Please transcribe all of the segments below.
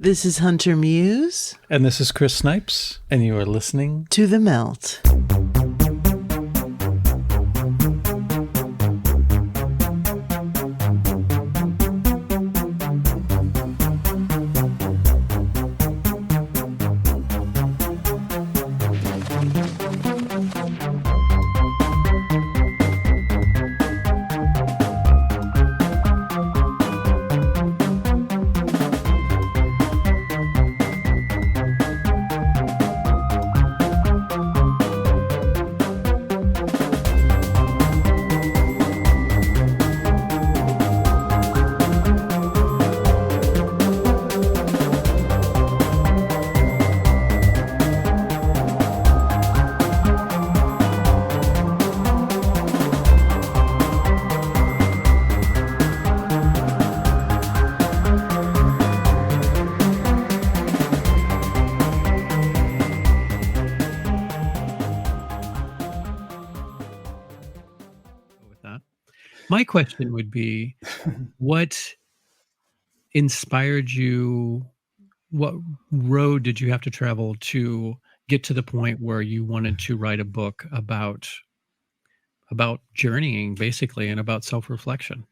This is Hunter Muse. And this is Chris Snipes, and you are listening to The Melt. My question would be, what inspired you? What road did you have to travel to get to the point where you wanted to write a book about journeying, basically, and about self-reflection?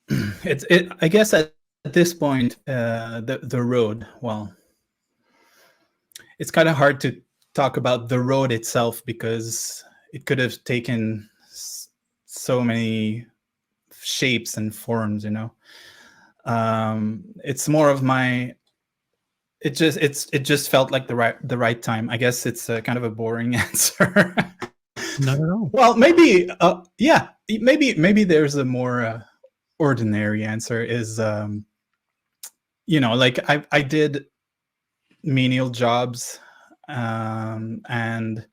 I guess at this point, the road. Well, it's kind of hard to talk about the road itself because it could have taken so many shapes and forms, it's more of it just felt like the right time. I guess it's kind of a boring answer. Not at all. Well, maybe maybe there's a more ordinary answer. Is like I did menial jobs, and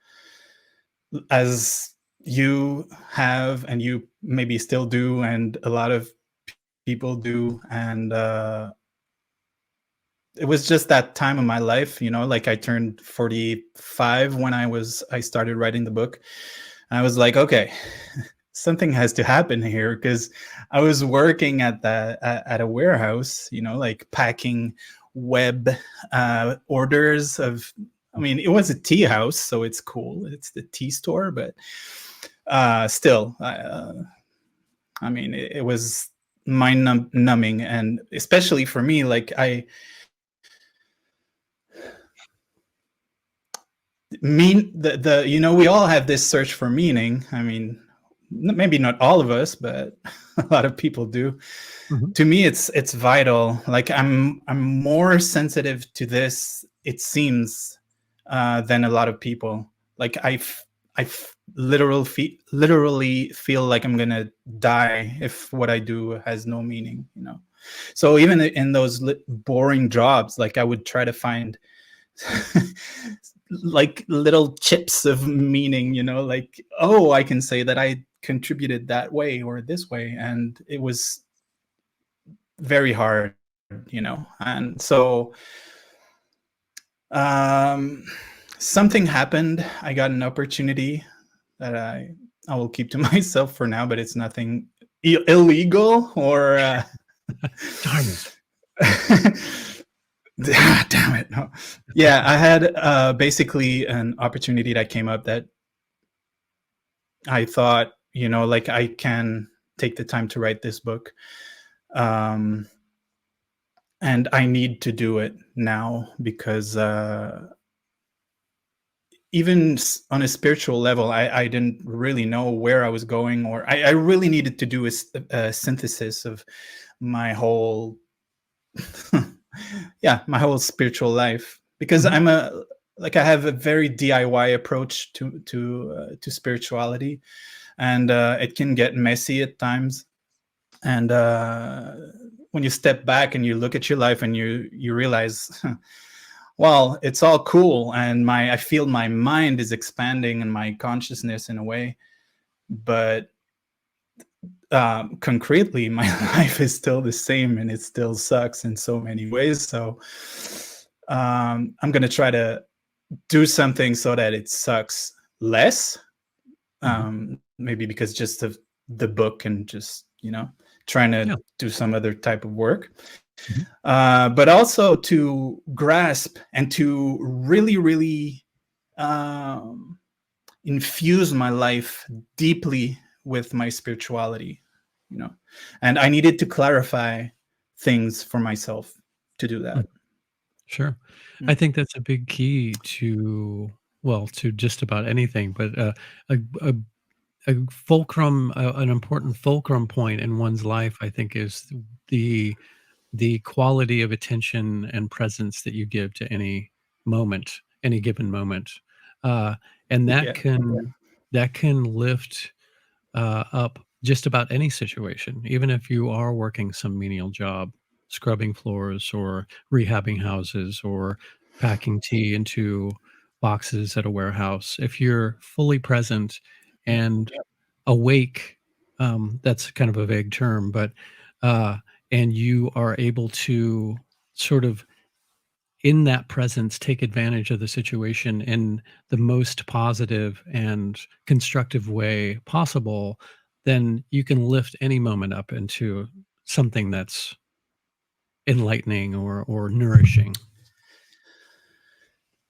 as you have, and you maybe still do, and a lot of people do, and it was just that time of my life, like I turned 45 when I started writing the book. And I was like, okay, something has to happen here, because I was working at a warehouse, like packing web orders of, it was a tea house, so it's cool. It's the tea store, but still, it was mind numbing, and especially for me, like we all have this search for meaning. Maybe not all of us, but a lot of people do. Mm-hmm. To me, it's vital. Like I'm more sensitive to this, it seems, than a lot of people. Like I literally feel like I'm gonna die if what I do has no meaning. So even in those boring jobs, like I would try to find like little chips of meaning, like, oh, I can say that I contributed that way or this way. And it was very hard, and so something happened. I got an opportunity that I will keep to myself for now, but it's nothing illegal or darn it. Damn it. No. Yeah, I had basically an opportunity that came up that I thought, like I can take the time to write this book. And I need to do it now because even on a spiritual level, I didn't really know where I was going, or I really needed to do a synthesis of my whole my whole spiritual life, because mm-hmm. I have a very DIY approach to spirituality, and it can get messy at times. And when you step back and you look at your life and you realize, well, it's all cool, and I feel my mind is expanding and my consciousness in a way, but concretely my life is still the same, and it still sucks in so many ways. So I'm going to try to do something so that it sucks less, maybe because just of the book, and just trying to Yeah. do some other type of work. Mhm. But also to grasp and to really, really infuse my life deeply with my spirituality, and I needed to clarify things for myself to do Mm. that. Sure. I Mm. think that's a big key to, well, to just about anything, but a, a, a fulcrum, an important fulcrum point in one's life, I think, is the the quality of attention and presence that you give to any moment, any given moment, uh, and Yeah. that can lift up just about any situation, even if you are working some menial job, scrubbing floors or rehabbing houses or packing tea into boxes at a warehouse. If you're fully present Yeah. and awake, that's kind of a vague term, but uh, and you are able to sort of in that presence take advantage of the situation in the most positive and constructive way possible, then you can lift any moment up into something that's enlightening or nourishing.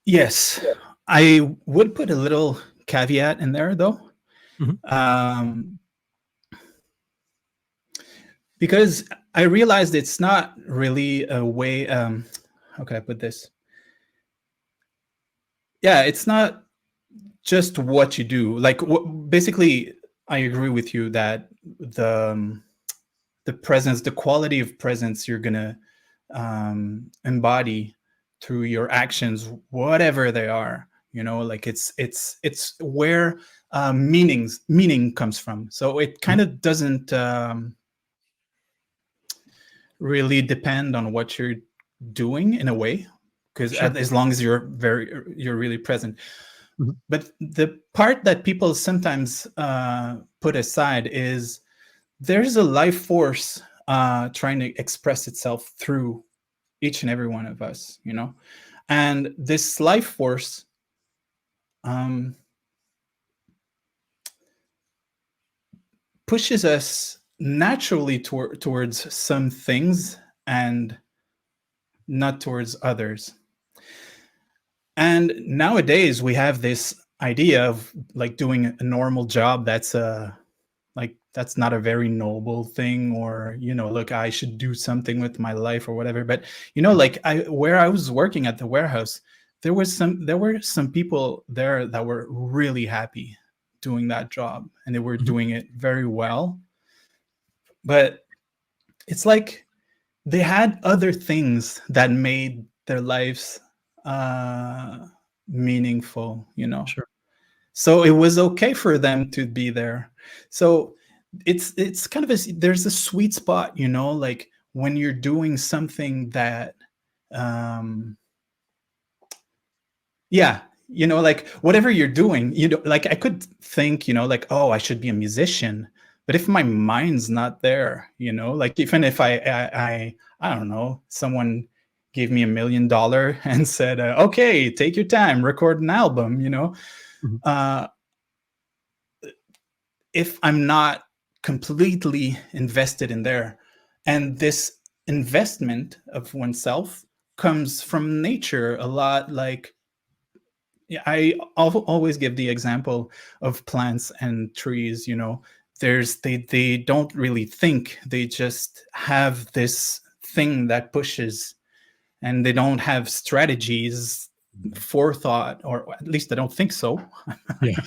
Yes, I would put a little caveat in there though, Mhm. um, because I realized it's not really a way. How can I put this? Yeah, it's not just what you do. Like, basically, I agree with you that the presence, the quality of presence you're gonna embody through your actions, whatever they are. Like it's where meaning comes from. So it Mhm. kind of doesn't really depend on what you're doing in a way, because Sure. as long as you're really present. Mhm. But the part that people sometimes put aside is there's a life force trying to express itself through each and every one of us, and this life force um, pushes us naturally towards some things and not towards others. And nowadays we have this idea of like doing a normal job that's not a very noble thing, or look, I should do something with my life or whatever. But like where I was working at the warehouse, there were some people there that were really happy doing that job, and they were Mhm. doing it very well. But it's like they had other things that made their lives uh meaningful. Sure. So it was okay for them to be there. So it's kind of there's a sweet spot, like when you're doing something that um yeah, like whatever you're doing, like I could think, like, oh, I should be a musician. But if my mind's not there, like even if I don't know, someone gave me $1 million and said, okay, take your time, record an album, Mhm. uh if I'm not completely invested in there. And this investment of oneself comes from nature a lot. Like, yeah, I always give the example of plants and trees. They don't really think; they just have this thing that pushes, and they don't have strategies, forethought, or at least I don't think so. Yeah.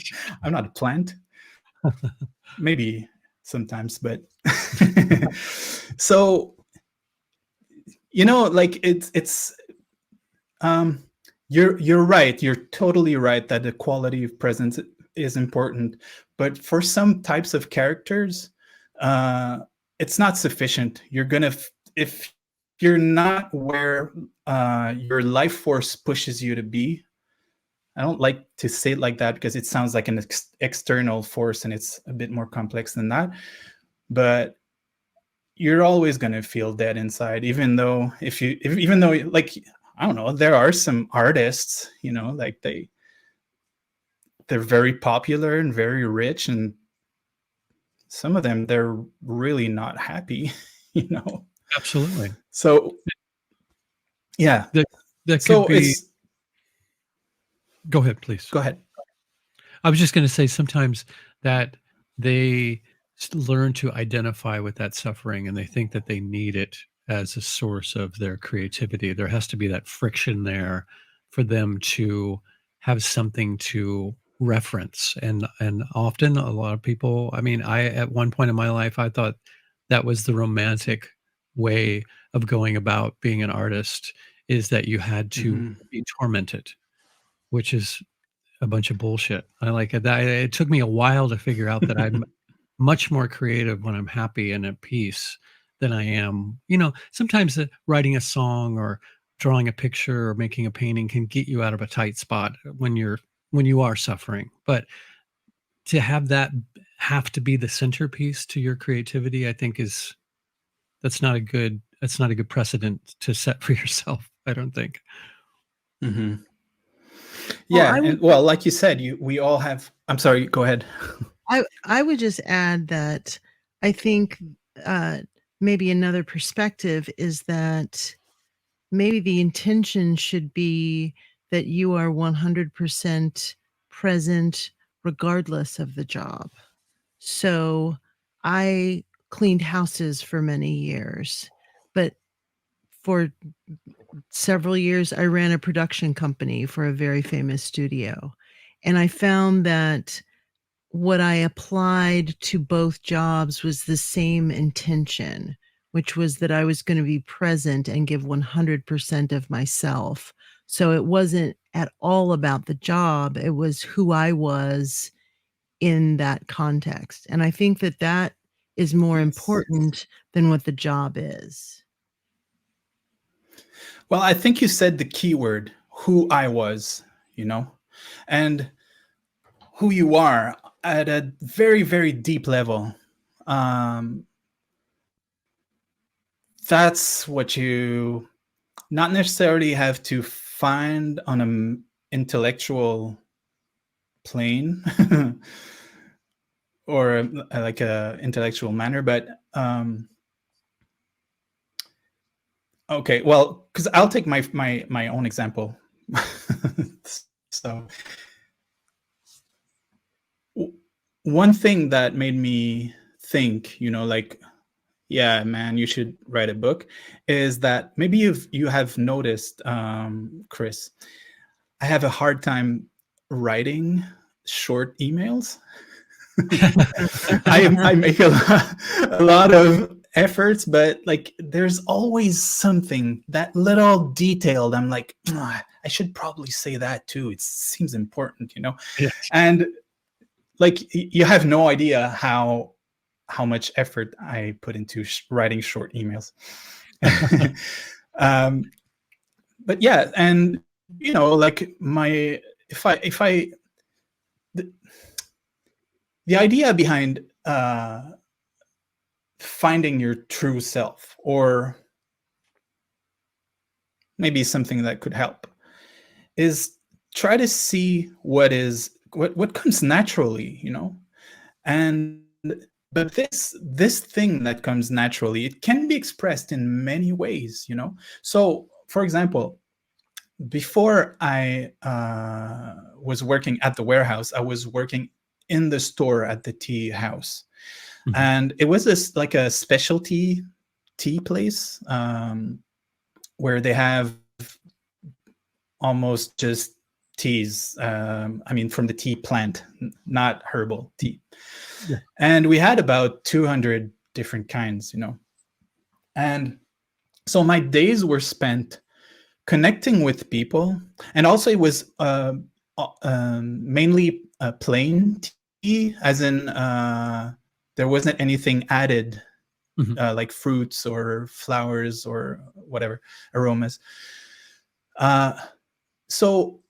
I'm not a plant. Maybe sometimes, but so like it's um you're right, you're totally right that the quality of presence is important, but for some types of characters uh it's not sufficient. You're gonna if you're not where your life force pushes you to be. I don't like to say it like that because it sounds like an external force, and it's a bit more complex than that. But you're always going to feel dead inside, even though even though, like, I don't know, there are some artists, like they're very popular and very rich, and some of them, they're really not happy, you know. Absolutely. So yeah, That so could be. it's Go ahead, please. go ahead. I was just going to say sometimes that they learn to identify with that suffering and they think that they need it as a source of their creativity. There has to be that friction there for them to have something to reference. And often a lot of people, I mean, I at one point in my life I thought that was the romantic way of going about being an artist, is that you had to Mhm. be tormented, which is a bunch of bullshit. I like it. It took me a while to figure out that I'm much more creative when I'm happy and at peace than I am. You know, sometimes writing a song or drawing a picture or making a painting can get you out of a tight spot when you are suffering. But to have that have to be the centerpiece to your creativity, I think that's not a good precedent to set for yourself, I don't think. Mhm. Well, Yeah, and well, like you said, we all have. I'm sorry. Go ahead. I would just add that I think uh, maybe another perspective is that maybe the intention should be that you are 100% present regardless of the job. So I cleaned houses for many years, but for several years I ran a production company for a very famous studio. And I found that what I applied to both jobs was the same intention, which was that I was going to be present and give 100% of myself. So it wasn't at all about the job, it was who I was in that context. And I think that that is more Yes. important than what the job is. Well, I think you said the key word, who I was, you know, and who you are at a very, very deep level. Um, that's what you not necessarily have to find on an intellectual plane or like a intellectual manner, but okay, well, because I'll take my own example. So one thing that made me think, you know, like, yeah, man, you should write a book, is that maybe you have noticed, Chris, I have a hard time writing short emails. I make a lot of efforts, but like there's always something, that little detail. I'm like, I should probably say that too. It seems important, you know? Yeah. And like you have no idea how much effort I put into writing short emails. um, but yeah, and you know, like if I the, the idea behind finding your true self, or maybe something that could help, is try to see what comes naturally, you know. And but this thing that comes naturally, it can be expressed in many ways, you know. So for example, before I was working at the warehouse, I was working in the store at the tea house. Mhm. And it was this like a specialty tea place, where they have almost just teas. I mean, from the tea plant, not herbal tea. Yeah. And we had about 200 different kinds, you know. And so my days were spent connecting with people. And also it was mainly plain tea, as in there wasn't anything added, Mhm. like fruits or flowers or whatever aromas. So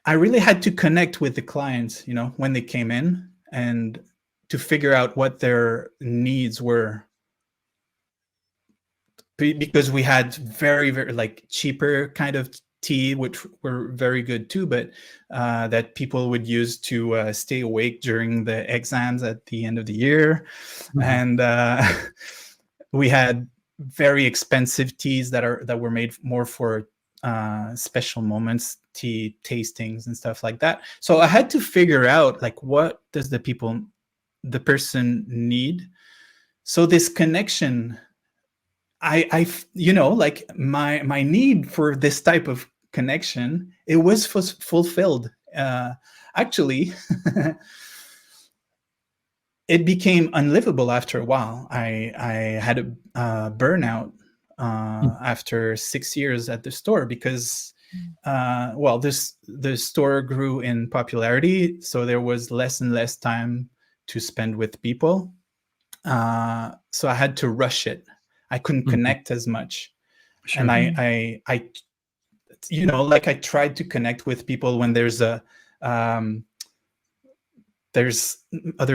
I really had to connect with the clients, you know, when they came in, and to figure out what their needs were, because we had very, very like cheaper kind of tea, which were very good too, but that people would use to stay awake during the exams at the end of the year. And we had very expensive teas that were made more for special moments, tea tastings and stuff like that. So I had to figure out, like, what does the person need? So this connection, I like my need for this type of connection, it was fulfilled. Actually, it became unlivable after a while. I had a burnout after 6 years at the store because, the store grew in popularity, so there was less and less time to spend with people. So I had to rush it. I couldn't connect as much. Sure. And I like, I tried to connect with people when there's other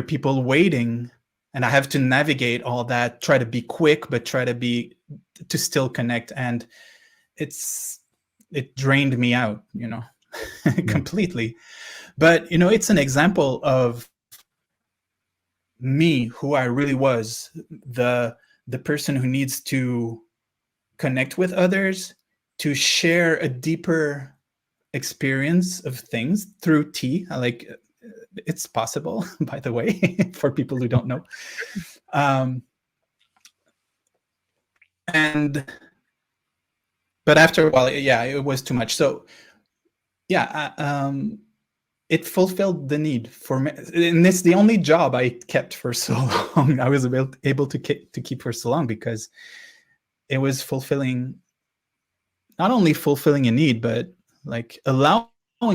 people waiting, and I have to navigate all that, try to be quick, but try to still connect. And it drained me out, completely. But, it's an example of me, who I really was, the person who needs to connect with others, to share a deeper experience of things through tea. It's possible, by the way, for people who don't know. But after a while, it was too much. So it fulfilled the need for me, and it's the only job I kept for so long. I was able to keep for so long because it was not only fulfilling a need, but like allowing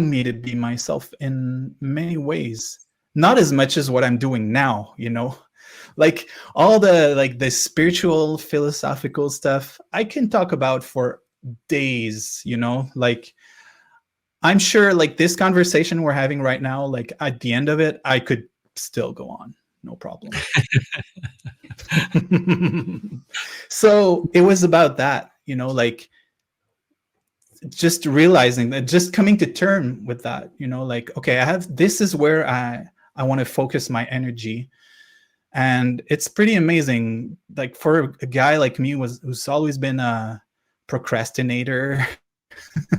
me to be myself in many ways. Not as much as what I'm doing now, like all the spiritual, philosophical stuff I can talk about for days, like I'm sure, like, this conversation we're having right now, like, at the end of it, I could still go on, no problem. So it was about that, like, just realizing that, just coming to terms with that, like, okay, this is where I want to focus my energy. And it's pretty amazing, like, for a guy like me who's always been a procrastinator,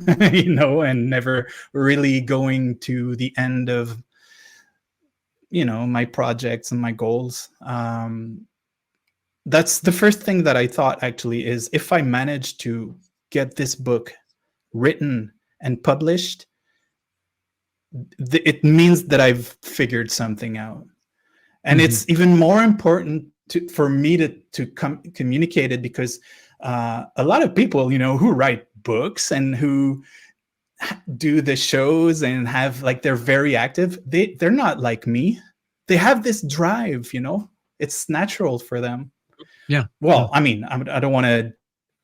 and never really going to the end of, my projects and my goals. That's the first thing that I thought, actually, is if I manage to get this book written and published, it means that I've figured something out. And it's even more important for me to communicate it, because a lot of people, who write books and who do the shows and have, like, they're very active, they're not like me. They have this drive, it's natural for them. Yeah. Well, I mean, I don't want to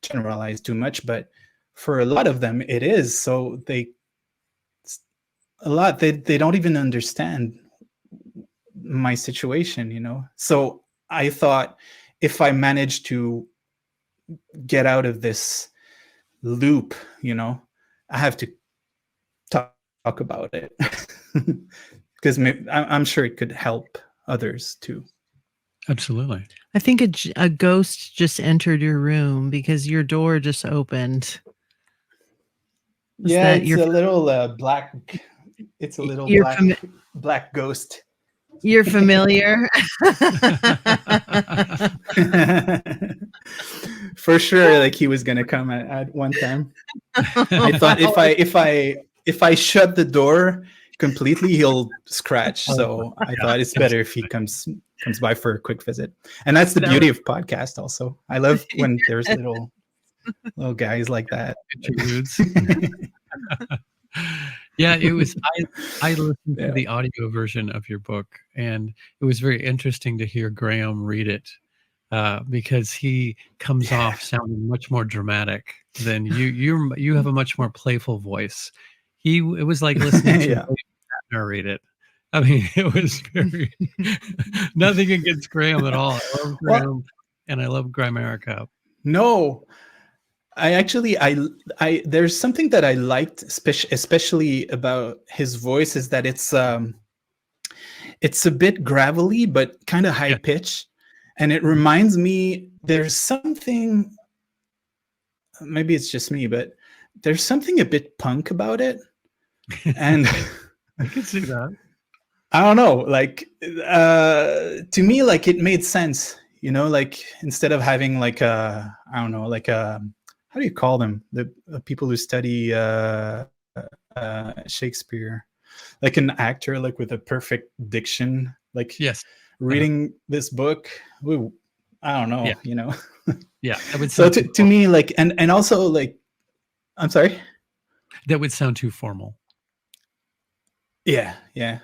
generalize too much, but for a lot of them it is. So they don't even understand my situation, So I thought, if I manage to get out of this loop, I have to talk about it, because I'm sure it could help others too. Absolutely. I think a ghost just entered your room because your door just opened. It's a little black. It's a little black ghost. You're familiar. For sure, like, he was gonna come at one time. I thought if I shut the door completely, he'll scratch. So I thought it's better if he comes by for a quick visit. And that's the beauty of podcast also. I love when there's little guys like that. Yeah, it was. I listened to the audio version of your book, and it was very interesting to hear Graham read it, because he comes off sounding much more dramatic than you. You have a much more playful voice. It was like listening to narrate it. I mean, it was very nothing against Graham at all. I love Graham, and I love Grimerica. No, I actually, there's something that I liked, especially about his voice, is that it's a bit gravelly, but kind of high Yeah. pitch. And it reminds me, there's something, maybe it's just me, but there's something a bit punk about it. And I can see that. I don't know, like, to me, like, it made sense, like, instead of having like I don't know, like how do you call them? The people who study Shakespeare, like an actor, like with a perfect diction, like Yes. reading this book. Ooh, I don't know, Yeah. Yeah. That would So sound too to me, like, and also, like, I'm sorry. That would sound too formal. Yeah, yeah.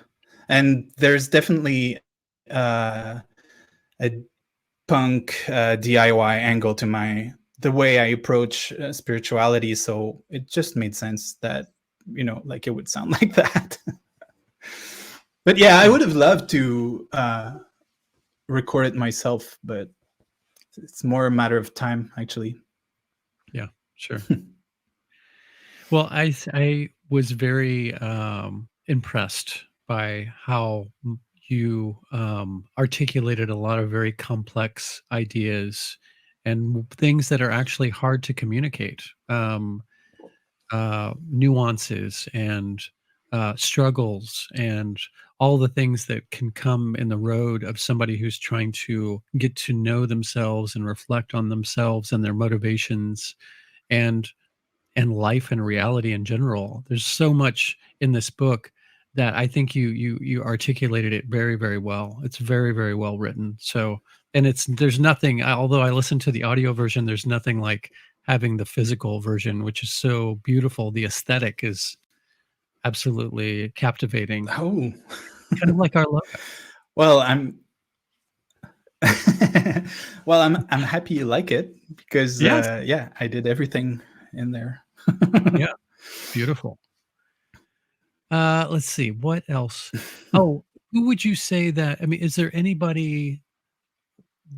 And there's definitely a punk DIY angle to the way I approach spirituality. So it just made sense that, like, it would sound like that. But yeah, I would have loved to record it myself, but it's more a matter of time, actually. Yeah, sure. Well, I was very impressed by how you articulated a lot of very complex ideas and things that are actually hard to communicate. Nuances and struggles and all the things that can come in the road of somebody who's trying to get to know themselves and reflect on themselves and their motivations and life and reality in general. There's so much in this book that I think you articulated it very, very well. It's very, very well written. So, and there's nothing, although I listened to the audio version, there's nothing like having the physical version, which is so beautiful. The aesthetic is absolutely captivating. Oh, Kind of like our logo. well, I'm happy you like it, because Yes. yeah, I did everything in there. Yeah. Beautiful. Let's see. What else? Oh, who would you say that? I mean, is there anybody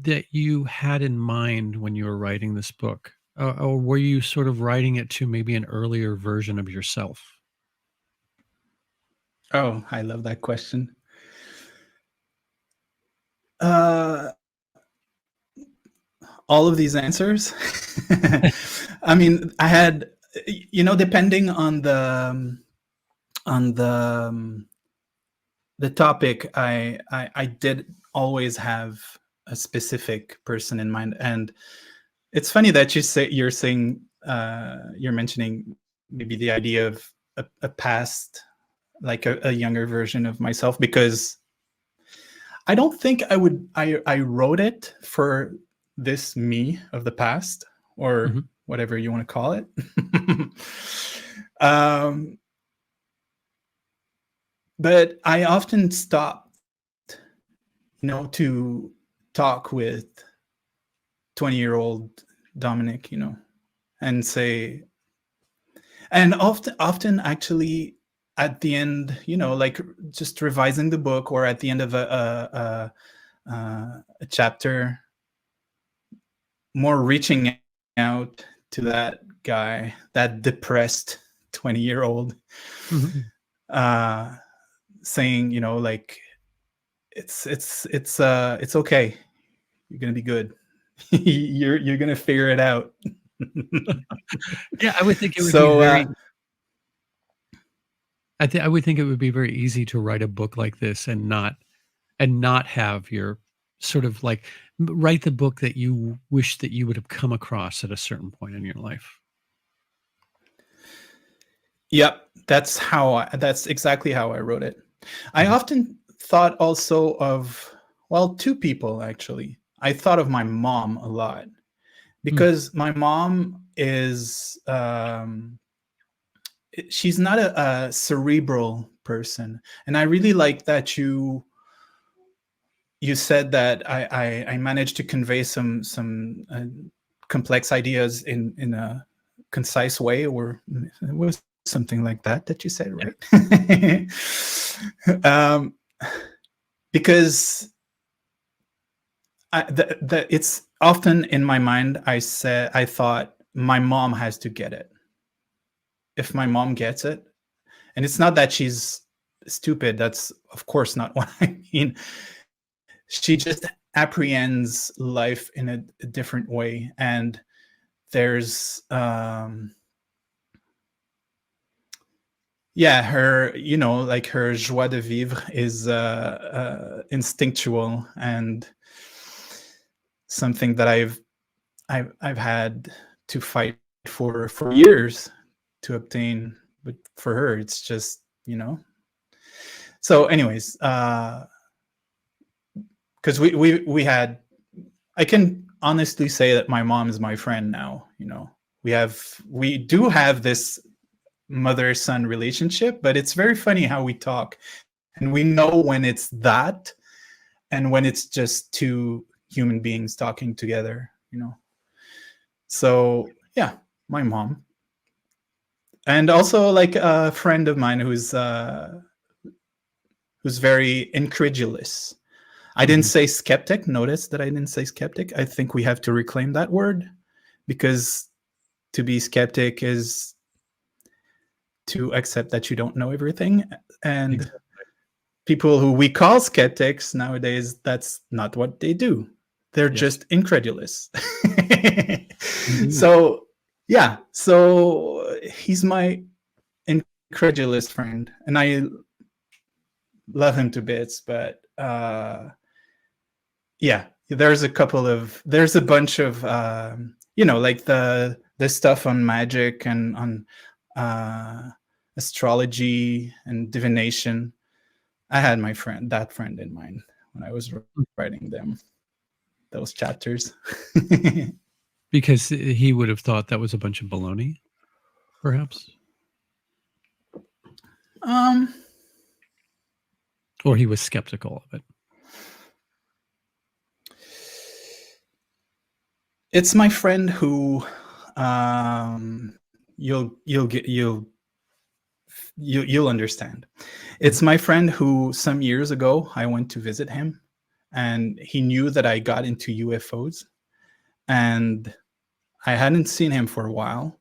that you had in mind when you were writing this book? Or were you sort of writing it to maybe an earlier version of yourself? Oh, I love that question. Uh, all of these answers. I mean, I had, depending on the topic, I did always have a specific person in mind. And it's funny that you're mentioning maybe the idea of a past, like a younger version of myself, because I don't think I wrote it for this me of the past, or Mhm. whatever you want to call it. um, but I often stop, to talk with 20-year-old Dominic, and say, and often actually at the end, like, just revising the book, or at the end of a chapter, more reaching out to that guy, that depressed 20-year-old, Mhm. saying, like, it's okay, you're gonna be good. You're gonna figure it out. Yeah, I would think it would be So very I would think it would be very easy to write a book like this and not have your sort of like write the book that you wish that you would have come across at a certain point in your life. yep, that's exactly how I wrote it. I Mhm. often thought also of, well, two people, actually. I thought of my mom a lot, Mm. because my mom is she's not a cerebral person, and I really like that you said that I managed to convey some complex ideas in a concise way, or it was something like that you said, Yeah. right? Because it's often in my mind, I thought my mom has to get it. If my mom gets it, and it's not that she's stupid, that's of course not what I mean. She just apprehends life in a different way, and there's yeah, her, you know, like her joie de vivre is instinctual, and something that I've had to fight for years to obtain, but for her it's just, you know. So anyways, because we had, I can honestly say that my mom is my friend now, you know. We do have this mother-son relationship, but it's very funny how we talk, and we know when it's that and when it's just two human beings talking together, you know. So yeah, my mom. And also like a friend of mine who's very incredulous. I didn't say skeptic. Notice that I didn't say skeptic. I think we have to reclaim that word, because to be skeptic is to accept that you don't know everything. And Exactly. people who we call skeptics nowadays, that's not what they do. They're Yes. just incredulous. Indeed. So yeah, so he's my incredulous friend, and I love him to bits, but yeah, there's a bunch of you know, like the stuff on magic and on astrology and divination. I had that friend in mind when I was writing those chapters. Because he would have thought that was a bunch of baloney, perhaps, or he was skeptical of it. It's my friend who you'll understand. It's my friend who some years ago I went to visit him, and he knew that I got into UFOs, and I hadn't seen him for a while,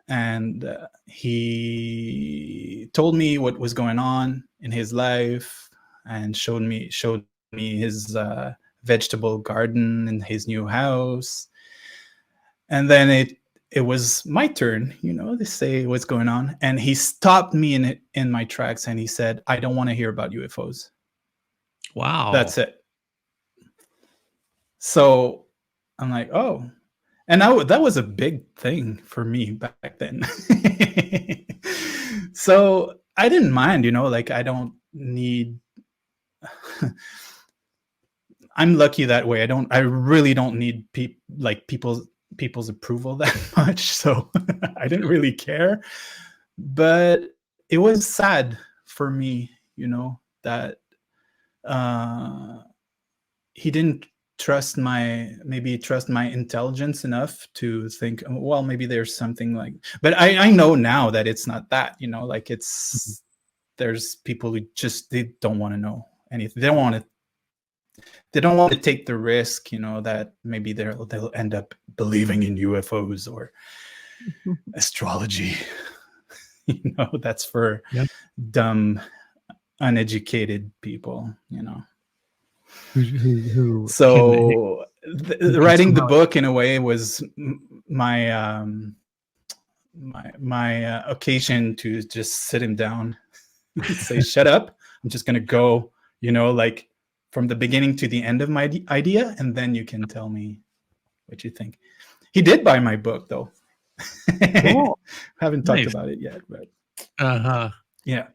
and he told me what was going on in his life, and showed me his vegetable garden in his new house. And then it was my turn, you know, to say what's going on, and he stopped me in my tracks, and he said, "I don't want to hear about UFOs." Wow. That's it. So I'm like, oh. And that was a big thing for me back then. So I didn't mind, you know, like I don't need I'm lucky that way. I really don't need people's approval that much. So I didn't really care. But it was sad for me, you know, that he didn't trust my intelligence enough to think, well, maybe there's something like, but I know now that it's not that, you know, like it's there's people who just, they don't want to know anything. They don't want to take the risk, you know, that maybe they'll end up believing in UFOs or astrology. You know, that's for dumb, uneducated people, you know. Who So writing the book in a way was my occasion to just sit him down and say, "Shut up! I'm just gonna go," you know, like from the beginning to the end of my idea, and then you can tell me what you think. He did buy my book, though. Cool. Haven't talked about it yet, but yeah.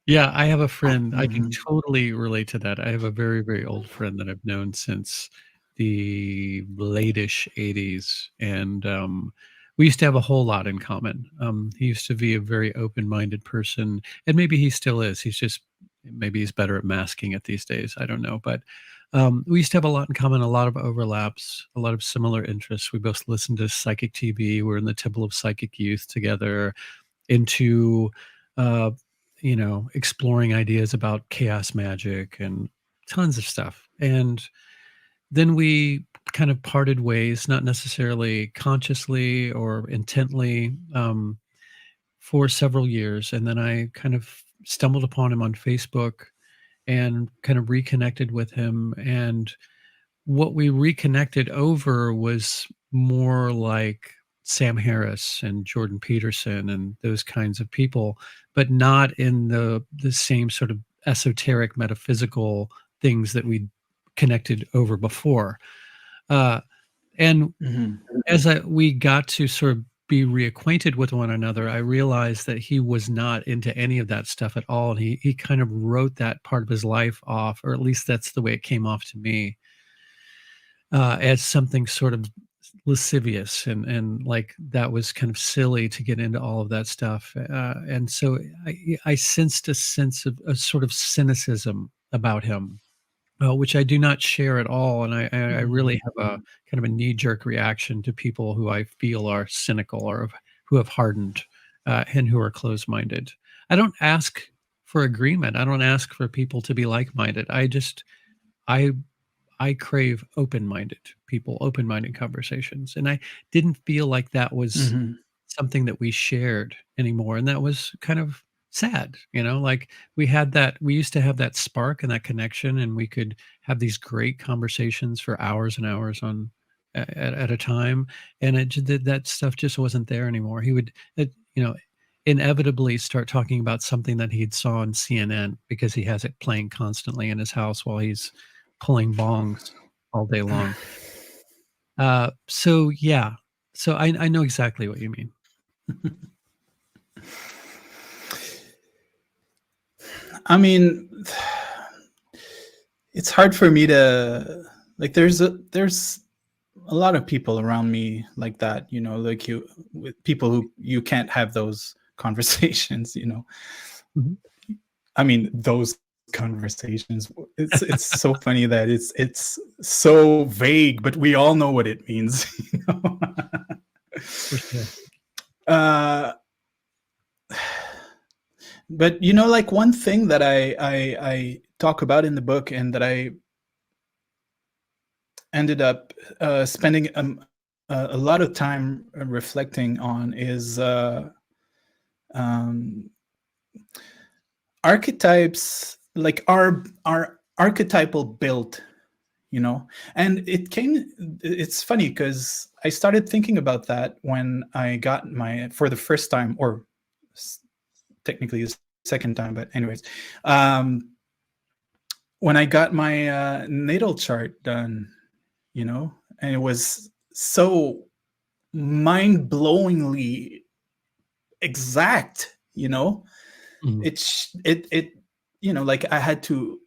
Yeah, I have a friend. I can totally relate to that. I have a very, very old friend that I've known since the late-ish 80s, and we used to have a whole lot in common. He used to be a very open-minded person, and maybe he still is. Maybe he's better at masking it these days. I don't know, but we used to have a lot in common, a lot of overlaps, a lot of similar interests. We both listened to psychic TV. We're in the Temple of Psychic Youth together, into you know, exploring ideas about chaos magic and tons of stuff. And then we kind of parted ways, not necessarily consciously or intently, for several years. And then I kind of stumbled upon him on Facebook and kind of reconnected with him. And what we reconnected over was more like Sam Harris and Jordan Peterson and those kinds of people, but not in the same sort of esoteric metaphysical things that we connected over before. And as we got to sort of be reacquainted with one another, I realized that he was not into any of that stuff at all. And he kind of wrote that part of his life off, or at least that's the way it came off to me, as something sort of lascivious and like that was kind of silly to get into all of that stuff. And so I sensed a sense of a sort of cynicism about him, which I do not share at all. And I really have a kind of a knee-jerk reaction to people who I feel are cynical or who have hardened, and who are closed-minded. I don't ask for agreement. I don't ask for people to be like-minded. I crave open-minded people, open-minded conversations. And I didn't feel like that was something that we shared anymore. And that was kind of sad, like we used to have that spark and that connection, and we could have these great conversations for hours and hours at a time. And that stuff just wasn't there anymore. He would, inevitably start talking about something that he'd saw on CNN because he has it playing constantly in his house while he's pulling bongs all day long. So I know exactly what you mean. I mean, it's hard for me to like. There's a lot of people around me like that. Like with people who you can't have those conversations. I mean, those conversations. It's so funny that it's so vague, but we all know what it means. For sure. But like one thing that I talk about in the book, and that I ended up spending a lot of time reflecting on is archetypes, like our archetypal build, and it's funny because I started thinking about that when I got for the first time, or technically the second time, but anyways, when I got my natal chart done, and it was so mind-blowingly exact, it like I had to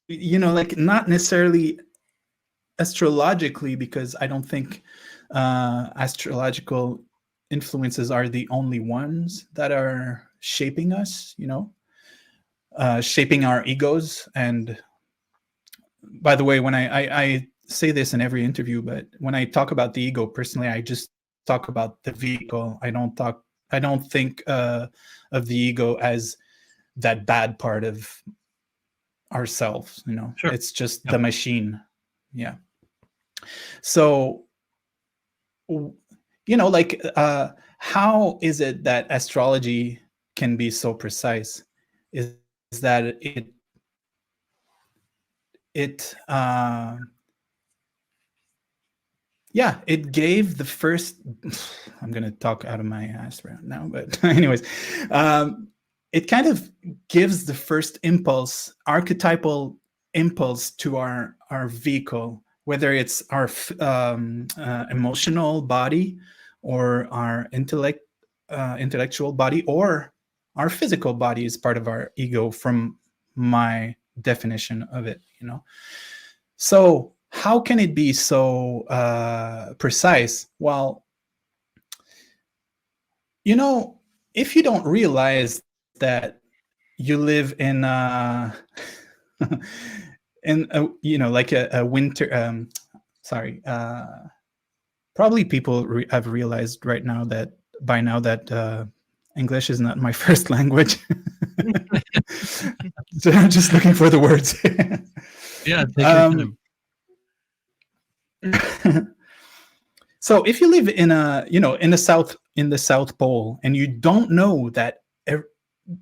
like, not necessarily astrologically, because I don't think astrological influences are the only ones that are shaping us, shaping our egos. And by the way, when I say this in every interview, but when I talk about the ego personally, I just talk about the vehicle. I don't think of the ego as that bad part of ourselves. Sure. It's just the machine. Yeah. So, like, how is it that astrology can be so precise? Is that it gave the first, I'm going to talk out of my ass right now, but anyways, it kind of gives the first impulse, archetypal impulse to our vehicle, whether it's our emotional body, or our intellectual body, or our physical body is part of our ego, from my definition of it. So how can it be so precise? Well, if you don't realize that you live in like a winter, probably people have realized by now that English is not my first language. So I'm just looking for the words. Yeah, take your time. So if you live in in the South Pole, and you don't know that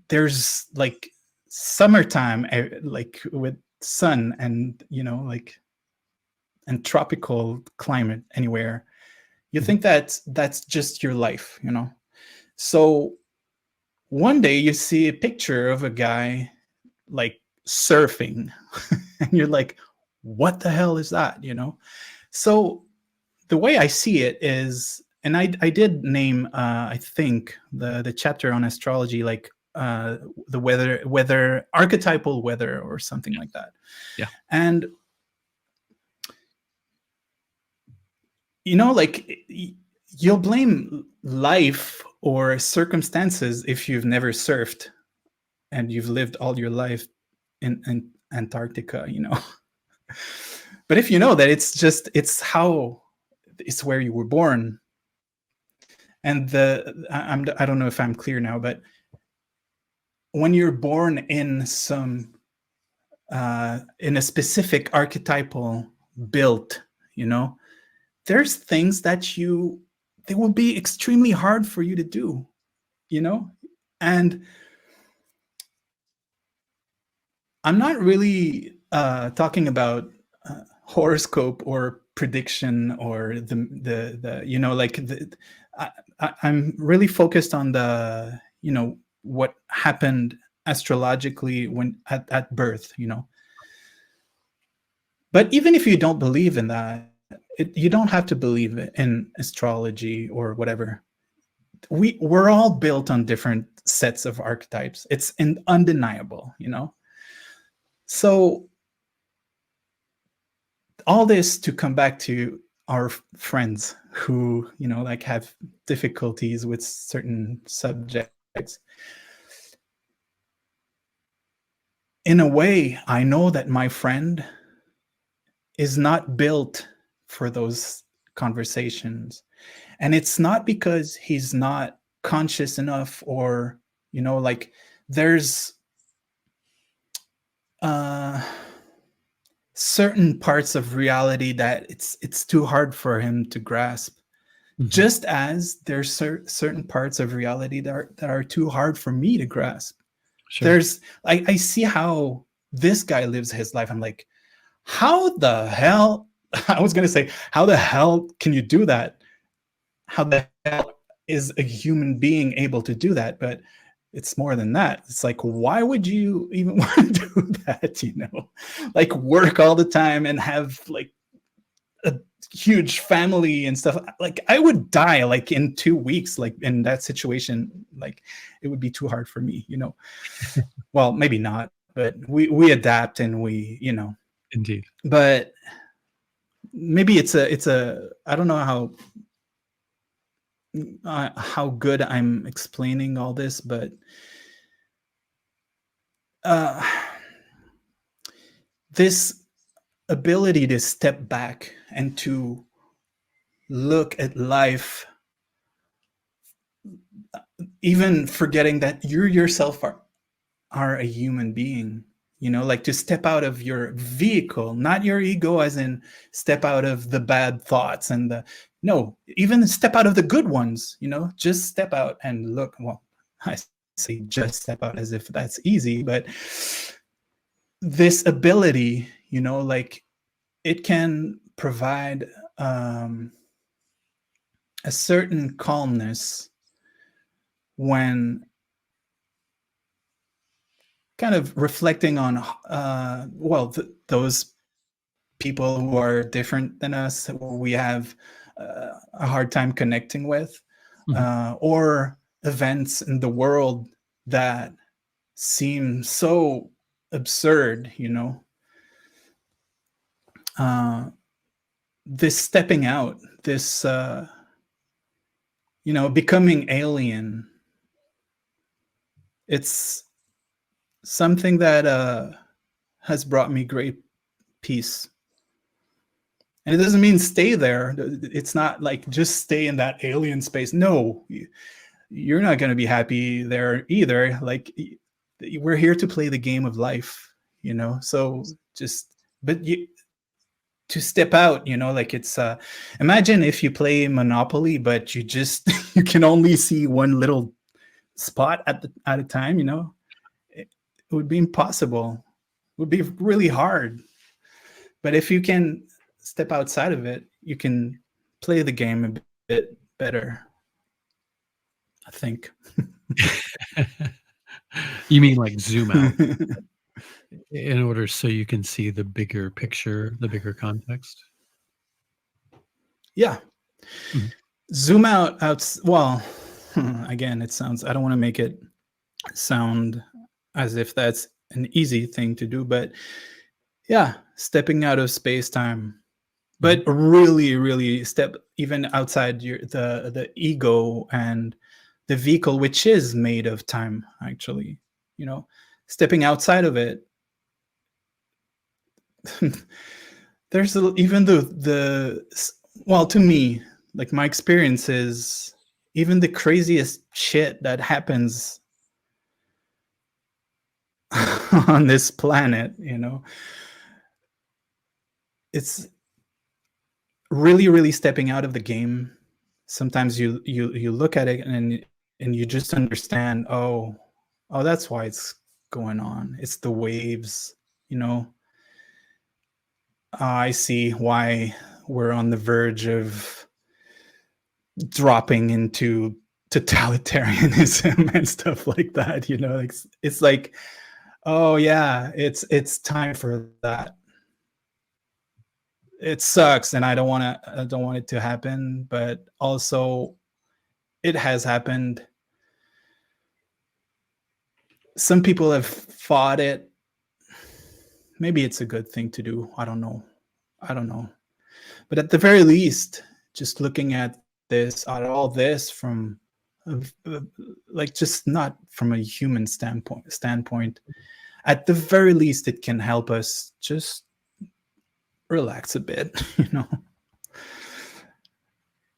there's like summertime, like with sun and and tropical climate anywhere, you think that that's just your life, So one day you see a picture of a guy like surfing, and you're like, what the hell is that, So the way I see it is, and I did name, I think, the chapter on astrology, like the weather, archetypal weather, or something like that. Yeah. And like you'll blame life or circumstances if you've never surfed and you've lived all your life in Antarctica, But if you know that it's where you were born. And I don't know if I'm clear now, but when you're born in in a specific archetypal built, there's things that they will be extremely hard for you to do, and I'm not really talking about horoscope or prediction or I'm really focused on the what happened astrologically when at birth, But even if you don't believe in that, you don't have to believe in astrology or whatever. We're all built on different sets of archetypes. It's undeniable, So all this to come back to our friends who, have difficulties with certain subjects. In a way, I know that my friend is not built for those conversations. And it's not because he's not conscious enough, or, there's certain parts of reality that it's too hard for him to grasp. Mm-hmm. Just as there's certain parts of reality that are too hard for me to grasp. Sure. I see how this guy lives his life. I'm like, how the hell? I was going to say, how the hell can you do that? How the hell is a human being able to do that? But it's more than that. It's like, why would you even want to do that? Like work all the time and have like a huge family and stuff. Like I would die like in 2 weeks, like in that situation. Like it would be too hard for me, Well, maybe not, but we adapt and we, Indeed. But maybe it's a I don't know how good I'm explaining all this, but this ability to step back and to look at life, even forgetting that you yourself are a human being, like to step out of your vehicle, not your ego, as in step out of the bad thoughts and even step out of the good ones, just step out and look. Well, I say just step out as if that's easy, but this ability, like it can provide a certain calmness when kind of reflecting on, those people who are different than us, who we have a hard time connecting with, or events in the world that seem so absurd, this stepping out, this, becoming alien. It's something that has brought me great peace. And it doesn't mean stay there. It's not like just stay in that alien space. No, you're not going to be happy there either. Like we're here to play the game of life, So just but to step out, like it's imagine if you play Monopoly, but you just you can only see one little spot at a time, it would be impossible. It would be really hard. But if you can step outside of it, you can play the game a bit better, I think. You mean like zoom out in order so you can see the bigger picture, the bigger context? Yeah. Mhm. Zoom out. Well, again, I don't want to make it sound as if that's an easy thing to do, but yeah, stepping out of space-time, but really, really step even outside the ego and the vehicle, which is made of time, actually. Stepping outside of it. There's even well, to me, like my experience is even the craziest shit that happens on this planet, it's really, really stepping out of the game. Sometimes you look at it and you just understand, oh, that's why it's going on. It's the waves, I see why we're on the verge of dropping into totalitarianism and stuff like that. It's like, oh yeah, it's time for that. It sucks, and I don't want it to happen, but also it has happened. Some people have fought it. Maybe it's a good thing to do. I don't know. But at the very least, just looking at all this from like just not from a human standpoint, at the very least, it can help us just relax a bit,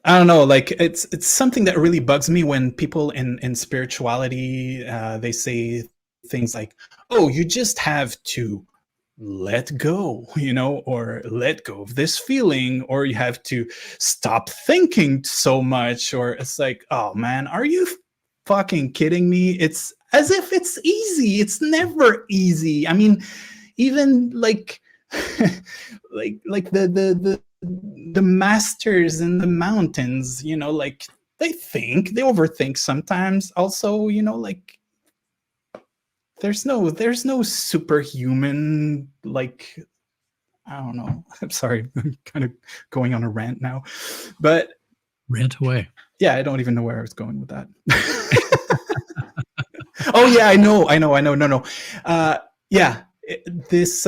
I don't know, like it's something that really bugs me when people in spirituality, they say things like, oh, you just have to let go, or let go of this feeling, or you have to stop thinking so much, or it's like, oh man, are you fucking kidding me? It's as if it's easy. It's never easy. I mean, even like like the masters in the mountains, like they overthink sometimes also, like there's no superhuman, like, I don't know. I'm sorry, I'm kind of going on a rant now, but Rant away. yeah, I don't even know where I was going with that. Oh yeah, I know. No. Yeah, this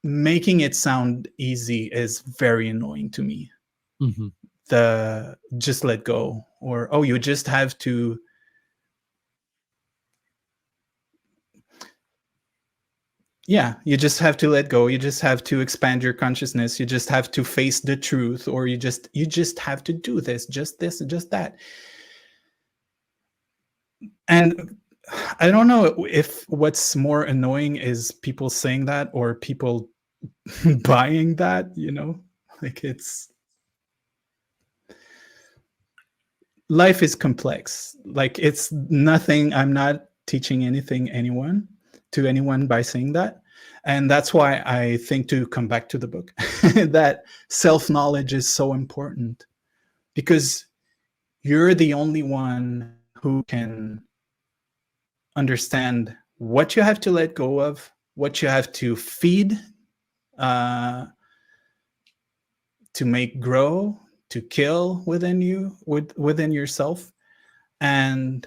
making it sound easy is very annoying to me. Mm-hmm. The just let go, or oh, you just have to. Yeah, you just have to let go. You just have to expand your consciousness. You just have to face the truth, or you just have to do this, just that. And I don't know if what's more annoying is people saying that or people buying that, like it's life is complex. Like it's nothing. I'm not teaching to anyone by saying that. And that's why I think, to come back to the book, that self-knowledge is so important, because you're the only one who can understand what you have to let go of, what you have to feed, to make grow, to kill within yourself. And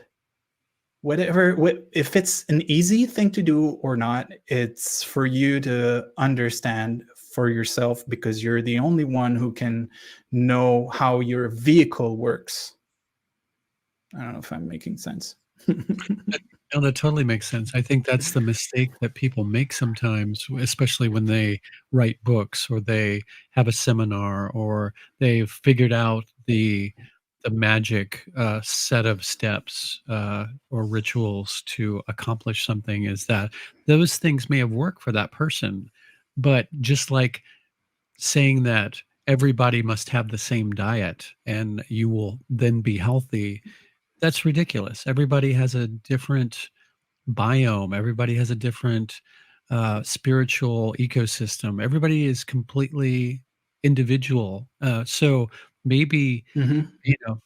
if it's an easy thing to do or not, it's for you to understand for yourself, because you're the only one who can know how your vehicle works. I don't know if I'm making sense. No, that totally makes sense. I think that's the mistake that people make sometimes, especially when they write books or they have a seminar or they've figured out the magic set of steps or rituals to accomplish something, is that those things may have worked for that person, But just like saying that everybody must have the same diet and you will then be healthy, that's ridiculous. Everybody has a different biome. Everybody has a different spiritual ecosystem. Everybody is completely individual. So maybe, you know,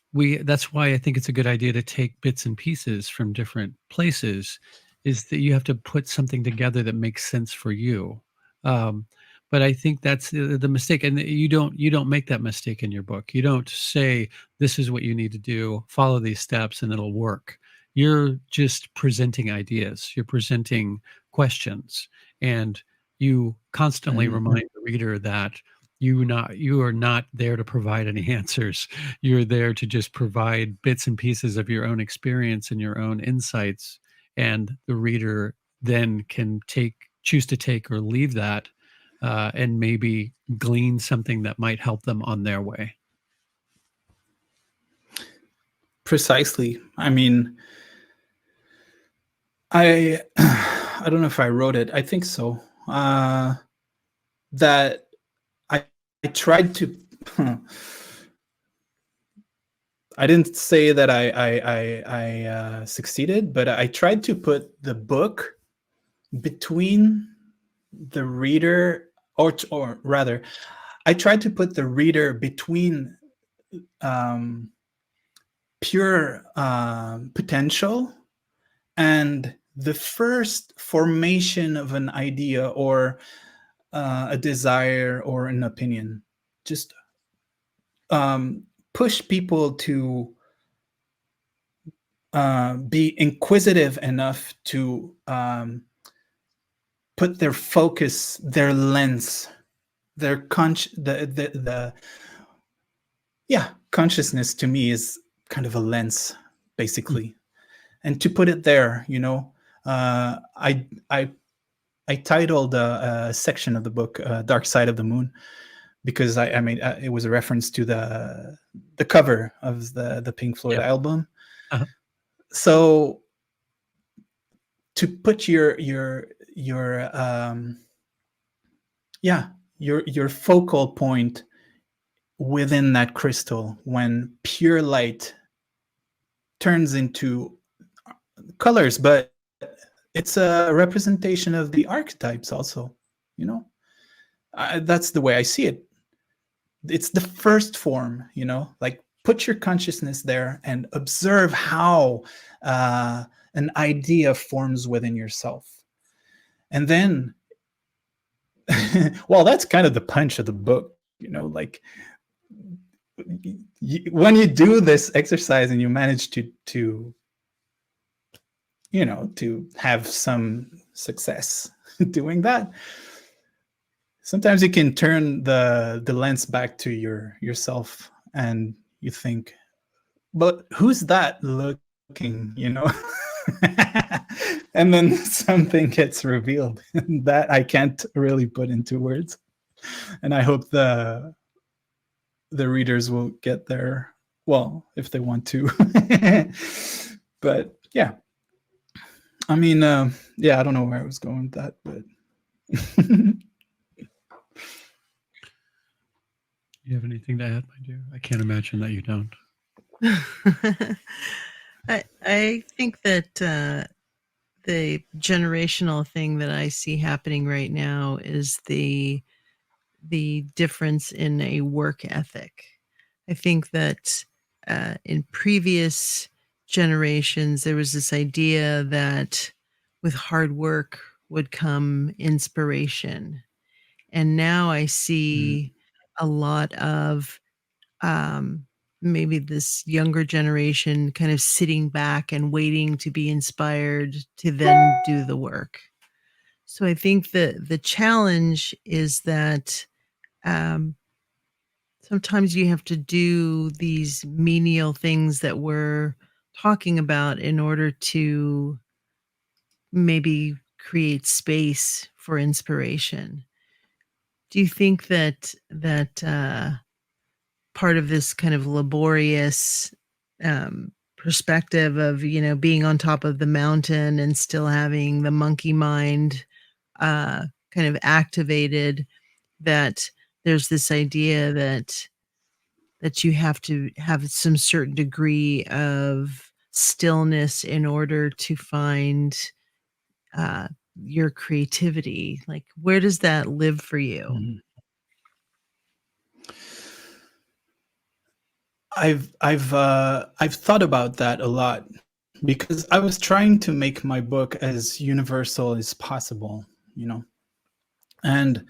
that's why I think it's a good idea to take bits and pieces from different places, is that you have to put something together that makes sense for you. Um, but I think that's the mistake, and you don't make that mistake in your book. You don't say this is what you need to do, follow these steps, and it'll work. You're just presenting ideas. You're presenting questions, and you constantly remind the reader that you are not there to provide any answers. You're there to just provide bits and pieces of your own experience and your own insights, and the reader then can choose to take or leave that, and maybe glean something that might help them on their way. Precisely. I mean, I I don't know if I wrote it. I think so. That I tried to. I didn't say that I succeeded, but I tried to put the book between the reader, or rather, I tried to put the reader between pure potential and the first formation of an idea or a desire or an opinion. Just push people to be inquisitive enough to put their focus, their lens, their consciousness to me is kind of a lens, basically. And to put it there, I titled a section of the book "Dark Side of the Moon" because I made it was a reference to the cover of the Pink Floyd album. So to put your focal point within that crystal, when pure light turns into colors, but it's a representation of the archetypes also, that's the way I see it. It's the first form, like put your consciousness there and observe how an idea forms within yourself. And then, well, that's kind of the punch of the book, like when you do this exercise and you manage to have some success doing that, sometimes you can turn the lens back to yourself and you think, but who's that looking, and then something gets revealed that I can't really put into words, and I hope the readers will get there, well, if they want to. But yeah, I mean, I don't know where I was going with that, but You have anything to add, my dear? I can't imagine that you don't. I think that the generational thing that I see happening right now is the difference in a work ethic. I think that in previous generations, there was this idea that with hard work would come inspiration. And now I see a lot of maybe this younger generation kind of sitting back and waiting to be inspired to then do the work. So I think that the challenge is that sometimes you have to do these menial things that we're talking about in order to maybe create space for inspiration. Do you think that part of this kind of laborious perspective of being on top of the mountain and still having the monkey mind kind kind of activated, that there's this idea that you have to have some certain degree of stillness in order to find uh, your creativity. Like, where does that live for you? Mhm. I've thought about that a lot because I was trying to make my book as universal as possible, you know, and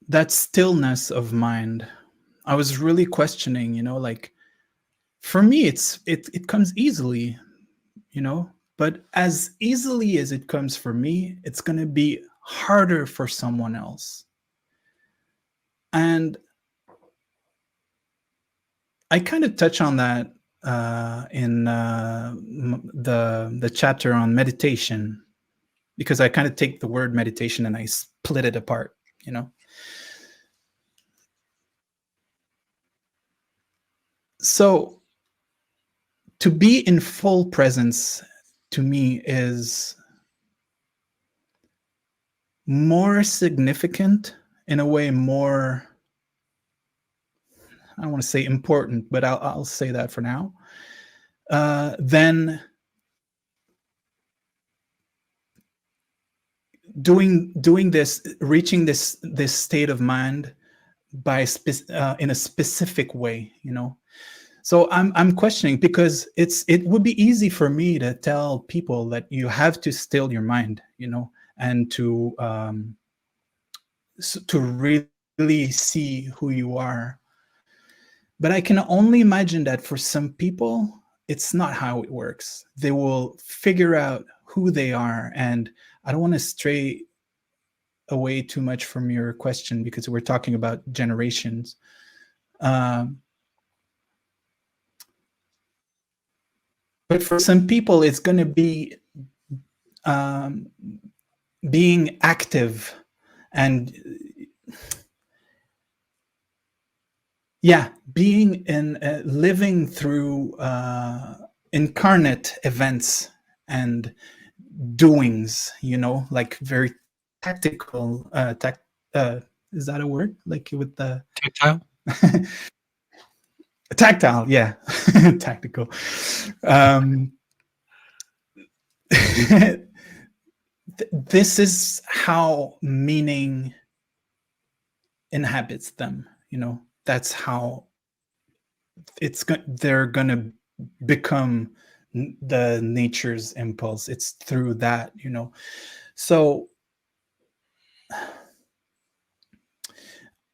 that stillness of mind, I was really questioning, you know, like for me, it comes easily, you know, but as easily as it comes for me, it's going to be harder for someone else. And I kind of touch on that in the chapter on meditation, because I kind of take the word meditation and I split it apart, you know. So to be in full presence to me is more significant, in a way more, I don't want to say important, but I'll say that for now, than doing this, reaching this state of mind by in a specific way, you know. So I'm questioning, because it would be easy for me to tell people that you have to still your mind, you know, and to really see who you are. But I can only imagine that for some people, it's not how it works. They will figure out who they are. And I don't want to stray away too much from your question, because we're talking about generations. But for some people, it's going to be being active and being in living through incarnate events and doings, you know, like very tactical. Is that a word? Like with the Tactile? tactile, yeah. Tactical. This is how meaning inhabits them, you know. That's how they're gonna become the nature's impulse. It's through that, you know. So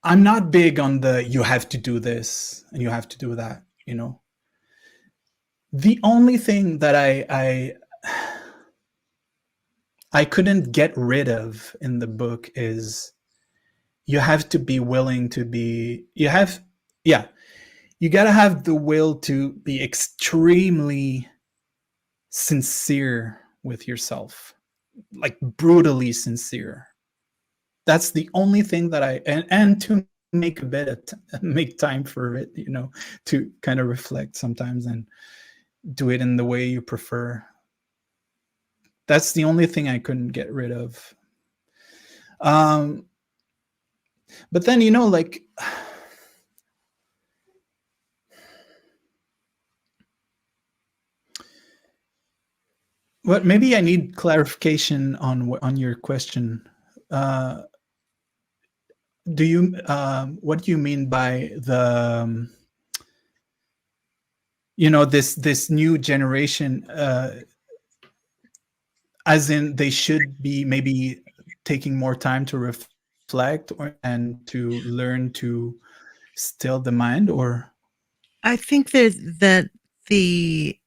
I'm not big on the you have to do this and you have to do that, you know. The only thing that I couldn't get rid of in the book is you have to be willing to be, you got to have the will to be extremely sincere with yourself, like brutally sincere. That's the only thing that and to make a bit of make time for it, you know, to kind of reflect sometimes and do it in the way you prefer. That's the only thing I couldn't get rid of. But then, you know, like, what, maybe I need clarification on your question. Do you what do you mean by the you know, this new generation, as in they should be maybe taking more time to reflect and to learn to still the mind? Or I think that the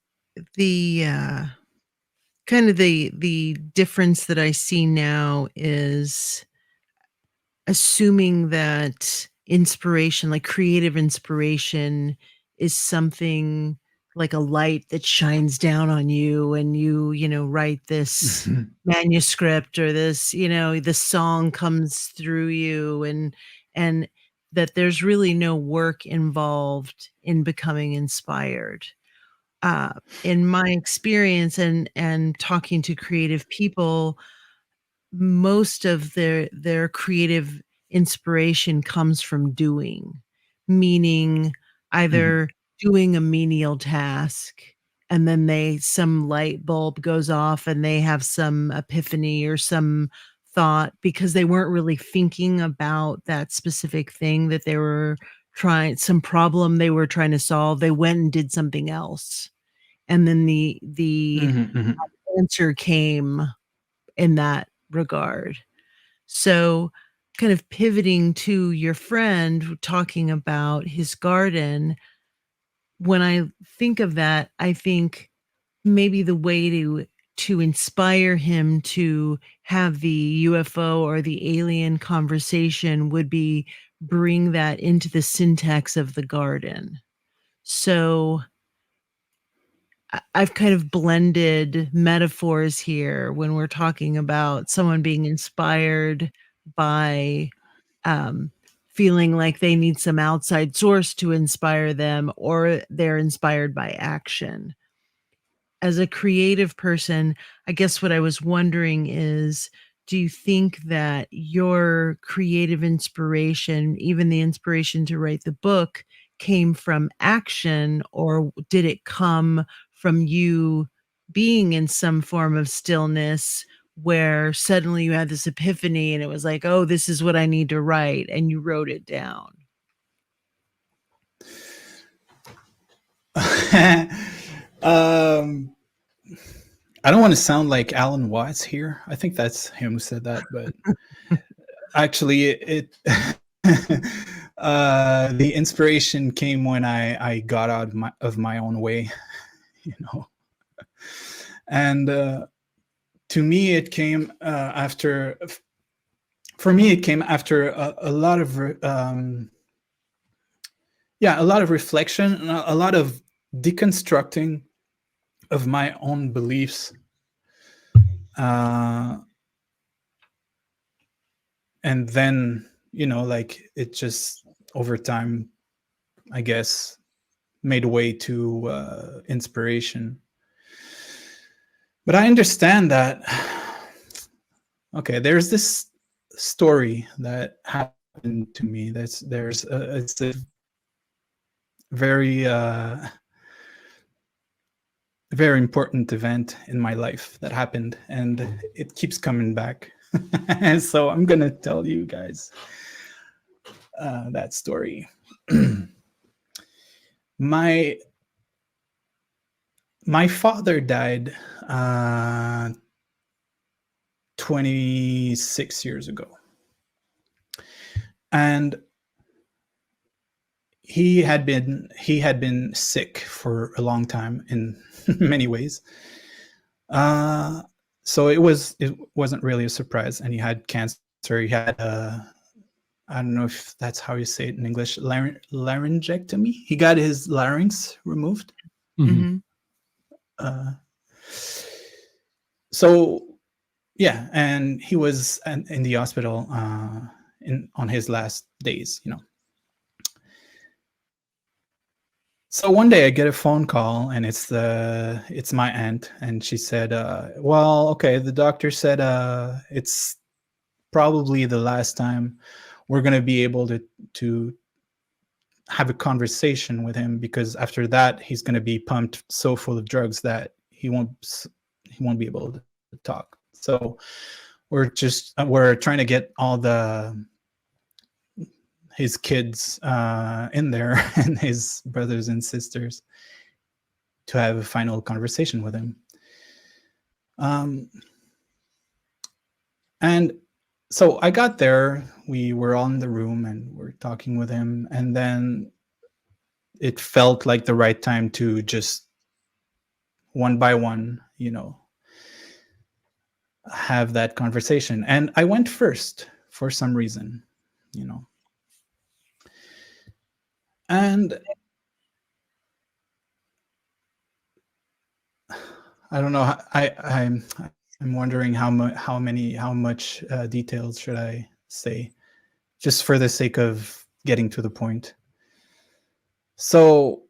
the kind of the difference that I see now is assuming that inspiration, like creative inspiration, is something like a light that shines down on you, and you know, write this manuscript, or this, you know, the song comes through you, and that there's really no work involved in becoming inspired. in my experience and talking to creative people, most of their creative inspiration comes from doing, meaning either doing a menial task and then some light bulb goes off and they have some epiphany or some thought because they weren't really thinking about that specific thing that they were some problem they were trying to solve. They went and did something else. And then the answer came in that regard. So, kind of pivoting to your friend talking about his garden, when I think of that, I think maybe the way to inspire him to have the UFO or the alien conversation would be bring that into the syntax of the garden. So, I've kind of blended metaphors here when we're talking about someone being inspired by feeling like they need some outside source to inspire them, or they're inspired by action. As a creative person, I guess what I was wondering is, do you think that your creative inspiration, even the inspiration to write the book, came from action, or did it come from you being in some form of stillness where suddenly you had this epiphany and it was like, oh, this is what I need to write, and you wrote it down? I don't want to sound like Alan Watts here. I think that's him who said that, but actually, the inspiration came when I got out of my own way, you know. And to me, it came after. For me, it came after a lot of a lot of reflection, and a lot of deconstructing of my own beliefs. And then, like, it just over time, I guess, made way to inspiration. But I understand that, okay, there's this story that happened to me. It's a very very important event in my life that happened, and it keeps coming back. And so I'm gonna tell you guys that story. My father died 26 years ago, and he had been sick for a long time in many ways. So it wasn't really a surprise, and he had cancer. He had I don't know if that's how you say it in English, laryngectomy. He got his larynx removed. So yeah, and he was in the hospital on his last days, So one day I get a phone call, and it's my aunt, and she said, well, okay, the doctor said it's probably the last time we're going to be able to have a conversation with him, because after that he's going to be pumped so full of drugs that he won't be able to talk. So we're trying to get all his kids in there and his brothers and sisters to have a final conversation with him. And so I got there, we were all in the room and we're talking with him, and then it felt like the right time to just one by one, have that conversation. And I went first for some reason, and I don't know. I'm wondering how much details should I say, just for the sake of getting to the point. So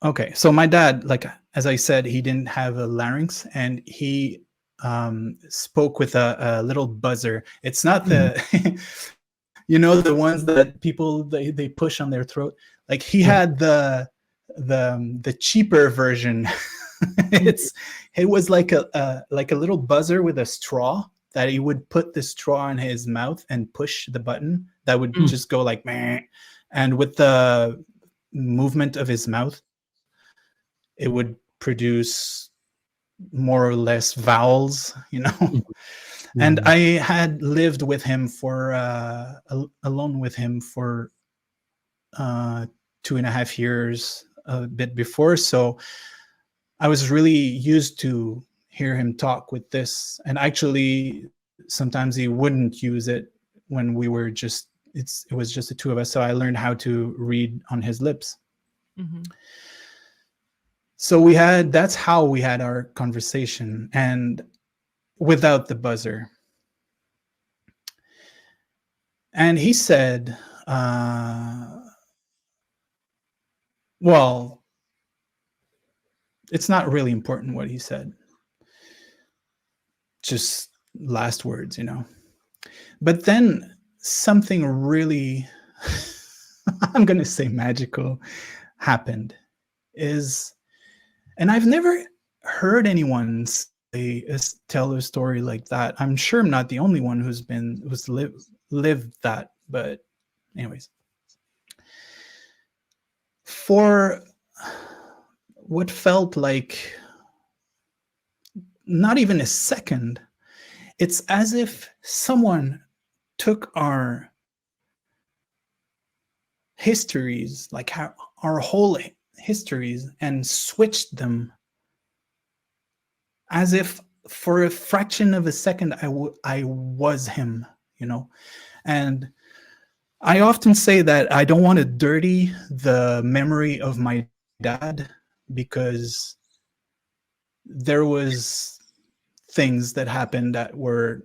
Okay, so my dad, like as I said, he didn't have a larynx, and he spoke with a little buzzer. It's not the, the ones that people they push on their throat. Like he had the cheaper version. It was like a little buzzer with a straw that he would put the straw in his mouth and push the button that would just go like meh. And with the movement of his mouth, it would produce more or less vowels, And I had lived with him for alone with him for 2.5 years, a bit before, so I was really used to hear him talk with this. And actually sometimes he wouldn't use it when we were just it was just the two of us, so I learned how to read on his lips. So that's how we had our conversation, and without the buzzer. And he said, well, it's not really important what he said. Just last words, But then something really, I'm going to say magical, happened. And I've never heard anyone tell a story like that. I'm sure I'm not the only one who's lived that. But anyways, for what felt like not even a second, it's as if someone took our histories, like our whole histories, and switched them, as if for a fraction of a second I was him, And I often say that I don't want to dirty the memory of my dad, because there was things that happened that were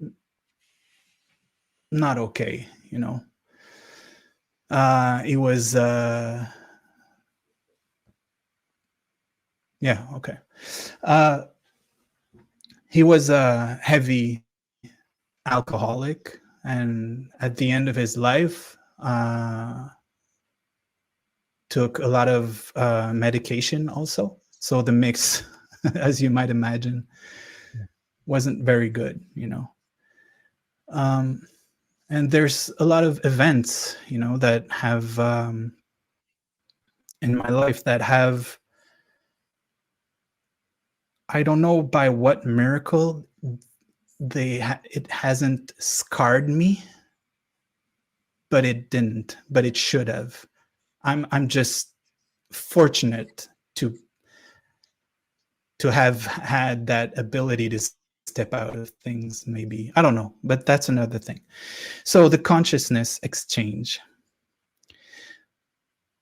not okay, He was okay. He was a heavy alcoholic, and at the end of his life took a lot of medication also. So the mix, as you might imagine, wasn't very good, And there's a lot of events, that have in my life that have, I don't know by what miracle, it hasn't scarred me, but it didn't, but it should have. I'm just fortunate to have had that ability to step out of things, maybe. I don't know, but that's another thing. So the consciousness exchange.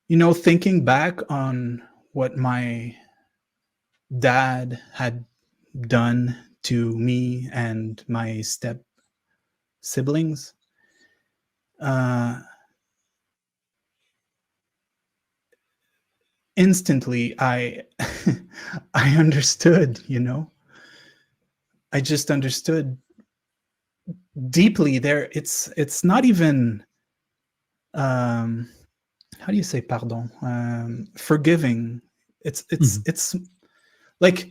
Thinking back on what my dad had done to me and my step siblings, instantly I I understood, I just understood deeply there. It's not even how do you say pardon? Forgiving. It's like,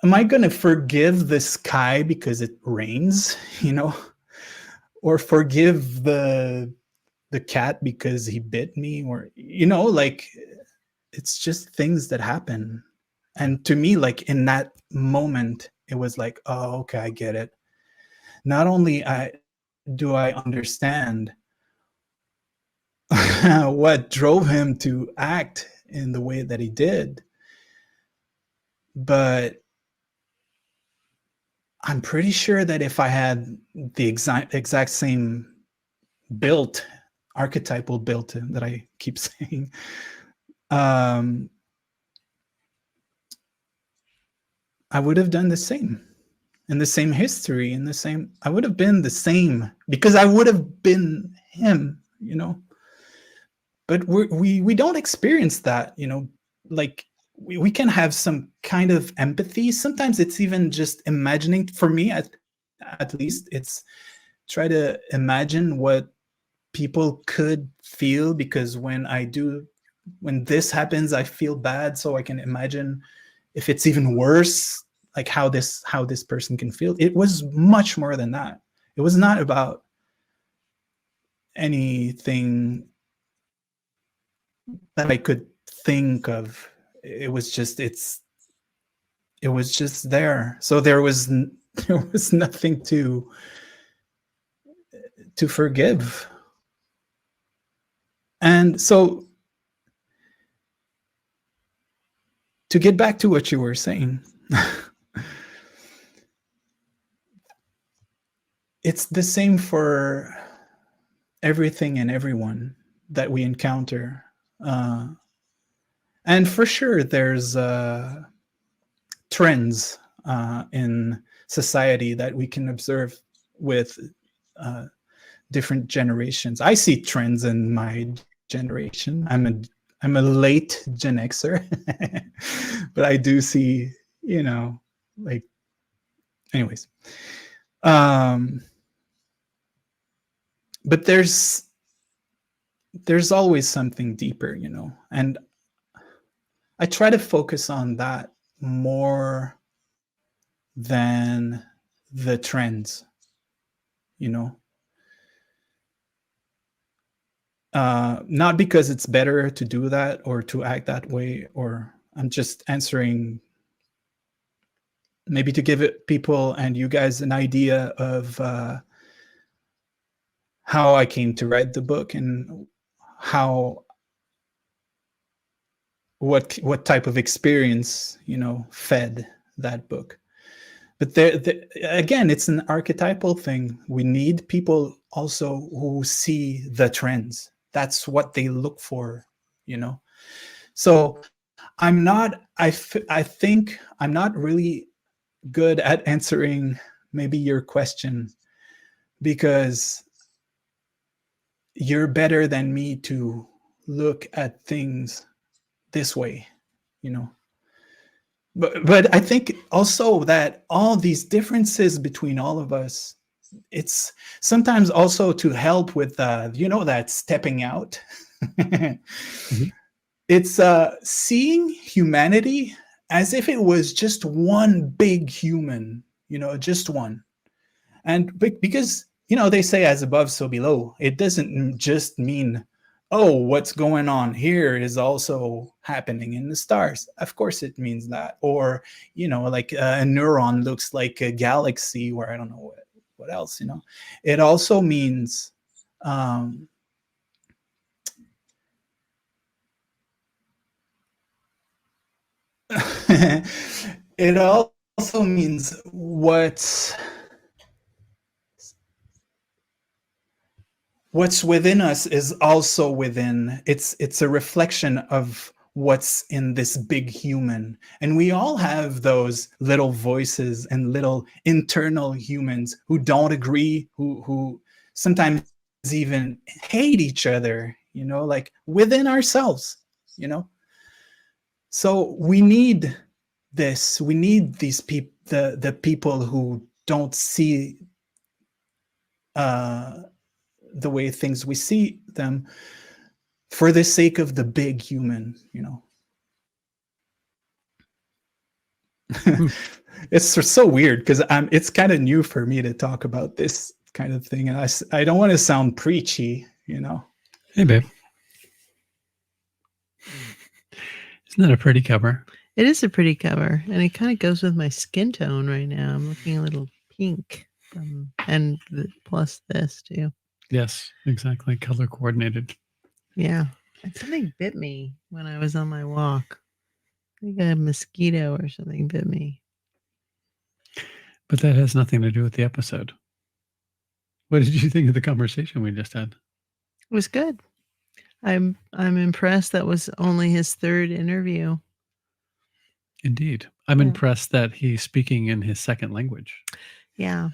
am I going to forgive the sky because it rains, or forgive the cat because he bit me, or, like, it's just things that happen. And to me, like, in that moment, it was like, oh, okay, I get it. Not only do I understand what drove him to act in the way that he did, but I'm pretty sure that if I had the exact same archetypal built that I keep saying, I would have done the same, in the same history, I would have been the same, because I would have been him, but we don't experience that, like we can have some kind of empathy. Sometimes it's even just imagining. For me, at least, it's try to imagine what people could feel, because when this happens, I feel bad, so I can imagine if it's even worse, like how this person can feel. It was much more than that. It was not about anything that I could think of. It was just there. So there was nothing to forgive. And so, to get back to what you were saying, it's the same for everything and everyone that we encounter. And for sure, there's trends in society that we can observe with different generations. I see trends in my generation. I'm a late Gen Xer, but I do see, like, anyways. But there's always something deeper, and I try to focus on that more than the trends, not because it's better to do that or to act that way, or I'm just answering maybe to give people and you guys an idea of how I came to write the book and what type of experience, fed that book. But again, it's an archetypal thing. We need people also who see the trends. That's what they look for, So I think I'm not really good at answering maybe your question, because you're better than me to look at things this way, But I think also that all these differences between all of us, it's sometimes also to help with, that stepping out. Mhm. It's seeing humanity as if it was just one big human, just one. And because, they say as above, so below. It doesn't just mean, oh, what's going on here is also happening in the stars. Of course it means that. Or, like a neuron looks like a galaxy, or I don't know what else, It also means it also means what's within us is also within. It's a reflection of what's in this big human, and we all have those little voices and little internal humans who don't agree, who sometimes even hate each other, like within ourselves, so we need these people, the people who don't see the way things we see them, for the sake of the big human, It's so weird because it's kind of new for me to talk about this kind of thing, and I don't want to sound preachy, Hey, babe. Isn't that a pretty cover? It is a pretty cover, and it kind of goes with my skin tone right now. I'm looking a little pink, and plus this too. Yes, exactly. Color coordinated. Yeah. And something bit me when I was on my walk. I think a mosquito or something bit me. But that has nothing to do with the episode. What did you think of the conversation we just had? It was good. I'm impressed. That was only his third interview. Indeed. I'm Yeah. impressed that he's speaking in his second language. Yeah.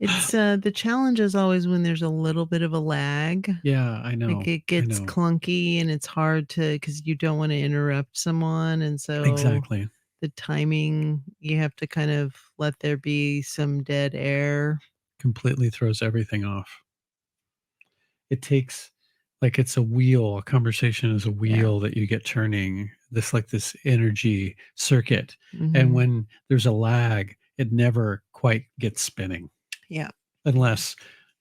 It's the challenge is always when there's a little bit of a lag. Yeah, I know. Like it I gets know. clunky and it's hard to because you don't want to interrupt someone, and so Exactly. the timing you have to kind of let there be some dead air. Completely throws everything off. It takes like it's a wheel. A conversation is a wheel that you get turning. This energy circuit, and Mhm. when there's a lag, it never quite gets spinning. Yeah. Unless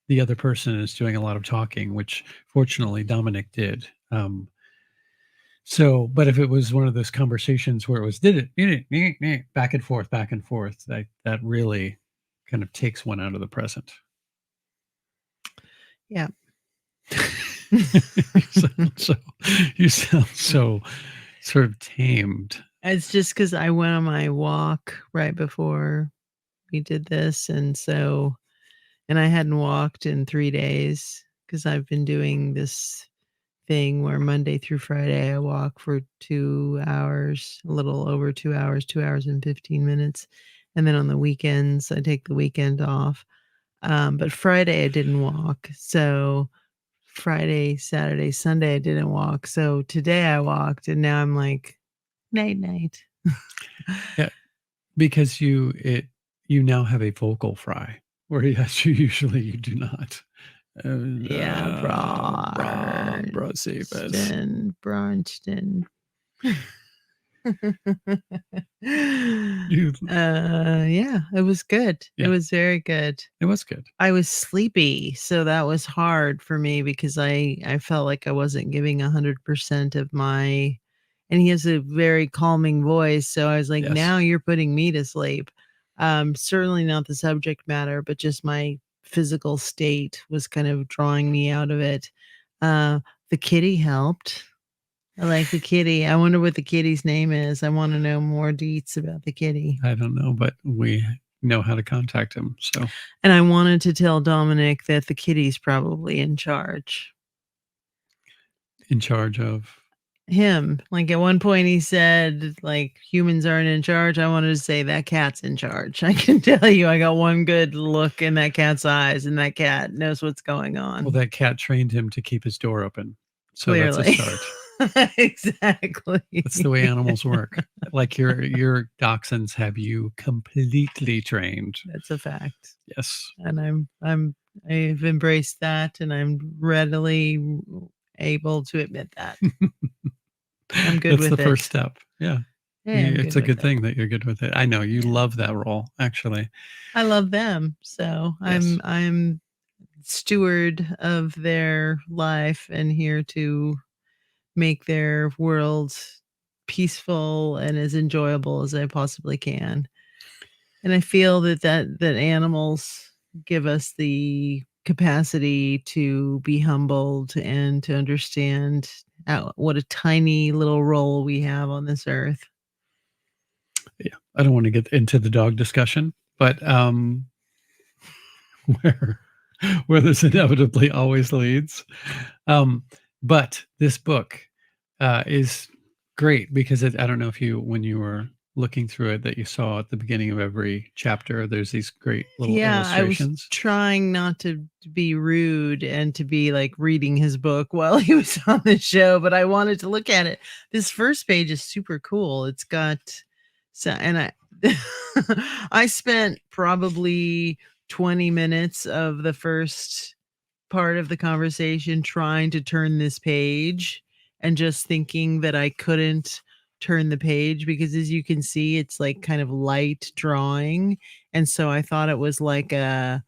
the other person is doing a lot of talking, which fortunately Dominic did. But if it was one of those conversations where it was back and forth, that really kind of takes one out of the present. Yeah. You sound so sort of tamed. It's just because I went on my walk right before we did this, and I hadn't walked in 3 days because I've been doing this thing where Monday through Friday I walk for 2 hours, a little over 2 hours, 2 hours and 15 minutes, and then on the weekends, I take the weekend off. But Friday I didn't walk, so Friday, Saturday, Sunday I didn't walk, so today I walked, and now I'm like, "Night, night." Yeah, because you now have a vocal fry, whereas you do not. Yeah, Braunstein. Braunston. You, Yeah, it was good. It Yeah. was very good. it was good. I was sleepy, so that was hard for me because I felt like I wasn't giving 100% of my, and he has a very calming voice, so I was like, Yes. now you're putting me to sleep. Certainly not the subject matter, but just my physical state was kind of drawing me out of it. The kitty helped. I like the kitty. I wonder what the kitty's name is. I want to know more deets about the kitty. I don't know, but we know how to contact him. So, And I wanted to tell Dominic that the kitty's probably in charge. in charge of Him. Like at one point he said, like, humans aren't in charge. I wanted to say that cat's in charge. I can tell you, I got one good look in that cat's eyes, and that cat knows what's going on. well, that cat trained him to keep his door open. So Clearly. that's a start. Exactly. That's the way animals work. Like your dachshunds have you completely trained. That's a fact. Yes. And I've embraced that, and I'm readily able to admit that. I'm good That's with the first it. step. Yeah. Yeah, I'm It's a with good it. thing that you're good with it. I know you love that role, actually. I love them, so Yes. I'm steward of their life and here to make their world peaceful and as enjoyable as I possibly can. And I feel that animals give us the capacity to be humbled and to understand what a tiny little role we have on this earth. Yeah. I don't want to get into the dog discussion, but where this inevitably always leads. But this book is great because I don't know if when you were looking through it, that you saw at the beginning of every chapter, there's these great little illustrations. I was trying not to be rude and to be like reading his book while he was on the show, but I wanted to look at it. This first page is super cool. It's got and I spent probably 20 minutes of the first part of the conversation trying to turn this page and just thinking that I couldn't turn the page because, as you can see, it's like kind of light drawing, and so I thought it was like a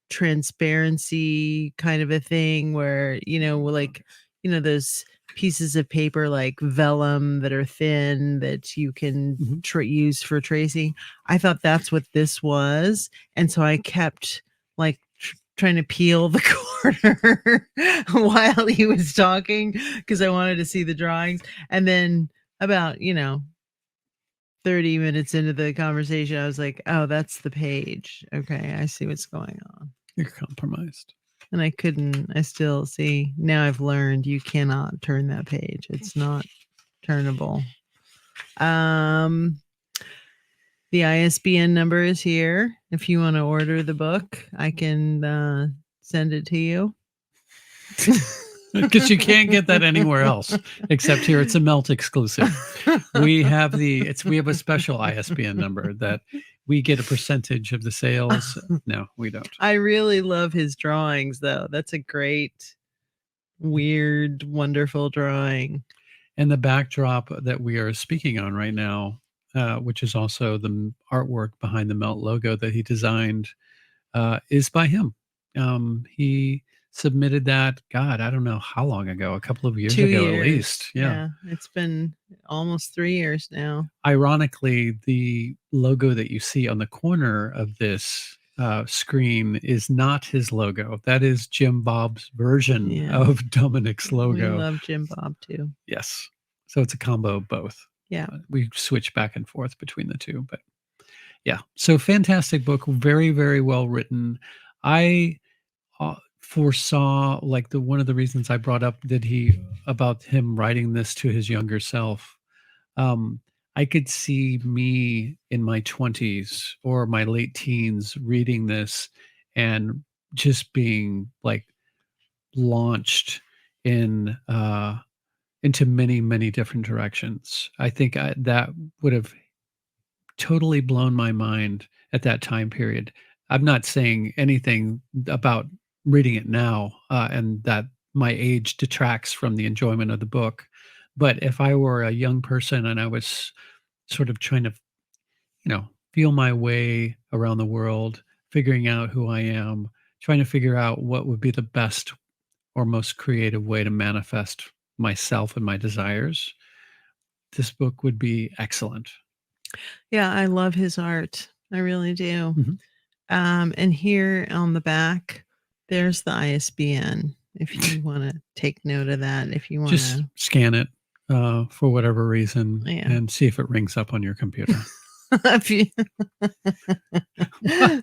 transparency kind of a thing where, like, those pieces of paper like vellum that are thin that you can use for tracing. I thought that's what this was, and so I kept like trying to peel the corner while he was talking because I wanted to see the drawings. And then about 30 minutes into the conversation, I was like, oh, that's the page. Okay, I see what's going on. You're compromised. And I still see, now I've learned you cannot turn that page. It's not turnable. The ISBN number is here. If you want to order the book, I can send it to you. Because you can't get that anywhere else except here. It's a Melt exclusive. We have a special ISBN number that we get a percentage of the sales. No, we don't. I really love his drawings, though. That's a great, weird, wonderful drawing. And the backdrop that we are speaking on right now, which is also the artwork behind the Melt logo that he designed, is by him. He submitted that, God, I don't know how long ago, a couple of years 2 ago years. at least. Yeah. It's been almost 3 years now. Ironically, the logo that you see on the corner of this screen is not his logo. That is Jim Bob's version of Dominic's logo. We love Jim Bob too. Yes. So it's a combo of both. Yeah. We switch back and forth between the two, but yeah. So fantastic book, very, very well written. I foresaw, like, one of the reasons I brought up about him writing this to his younger self. I could see me in my 20s or my late teens reading this and just being like launched into many, many different directions. I think that would have totally blown my mind at that time period. I'm not saying anything about reading it now and that my age detracts from the enjoyment of the book. But if I were a young person and I was sort of trying to, feel my way around the world, figuring out who I am, trying to figure out what would be the best or most creative way to manifest myself and my desires, this book would be excellent. Yeah, I love his art. I really do. Mm-hmm. And here on the back, there's the ISBN. If you want to take note of that, if you want just to scan it for whatever reason and see if it rings up on your computer.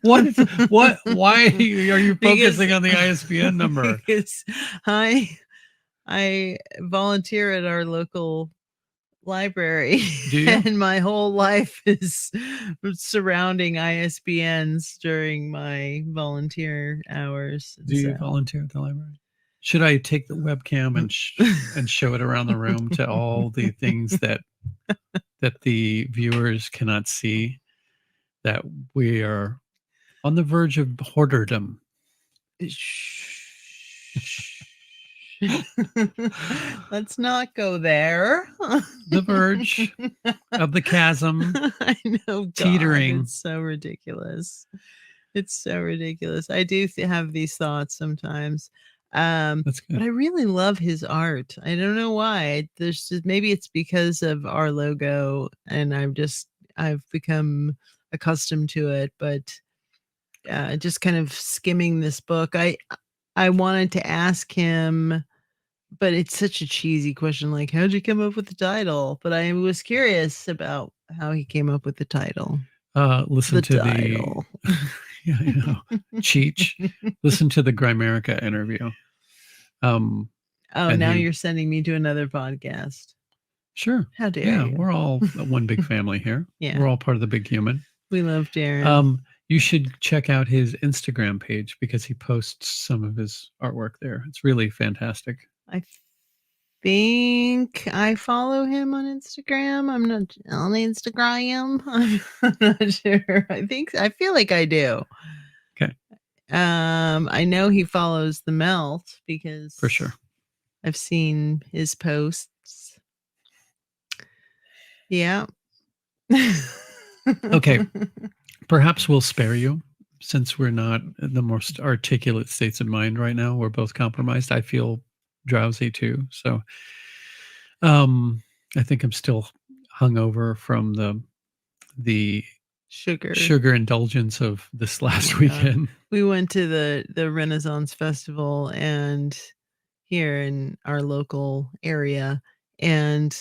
What? Why are you focusing on the ISBN number? Because I volunteer at our local library. Do you? And my whole life is surrounding ISBNs during my volunteer hours. Do you volunteer at the library? Should I take the webcam and show it around the room to all the things that the viewers cannot see, that we are on the verge of hoarderdom? Let's not go there. The verge of the chasm. I know, teetering. God, it's so ridiculous. It's so ridiculous. I do have these thoughts sometimes. That's good. But I really love his art. I don't know why. There's just, maybe it's because of our logo, and I've become accustomed to it. But just kind of skimming this book, I wanted to ask him, but it's such a cheesy question, like, how'd you come up with the title? But I was curious about how he came up with the title. Listen to the yeah, I know. Cheech. Listen to the Grimerica interview. Now you're sending me to another podcast. Sure. How dare you? We're all one big family here. Yeah. We're all part of the big human. We love Darren. You should check out his Instagram page because he posts some of his artwork there. It's really fantastic. I think I follow him on Instagram. I'm not on Instagram. I'm not sure. I feel like I do. Okay. I know he follows the Melt because for sure I've seen his posts. Yeah. Okay. Perhaps we'll spare you since we're not in the most articulate states of mind right now. We're both compromised. I feel drowsy too. So I think I'm still hungover from the sugar indulgence of this last weekend. We went to the Renaissance Festival and here in our local area and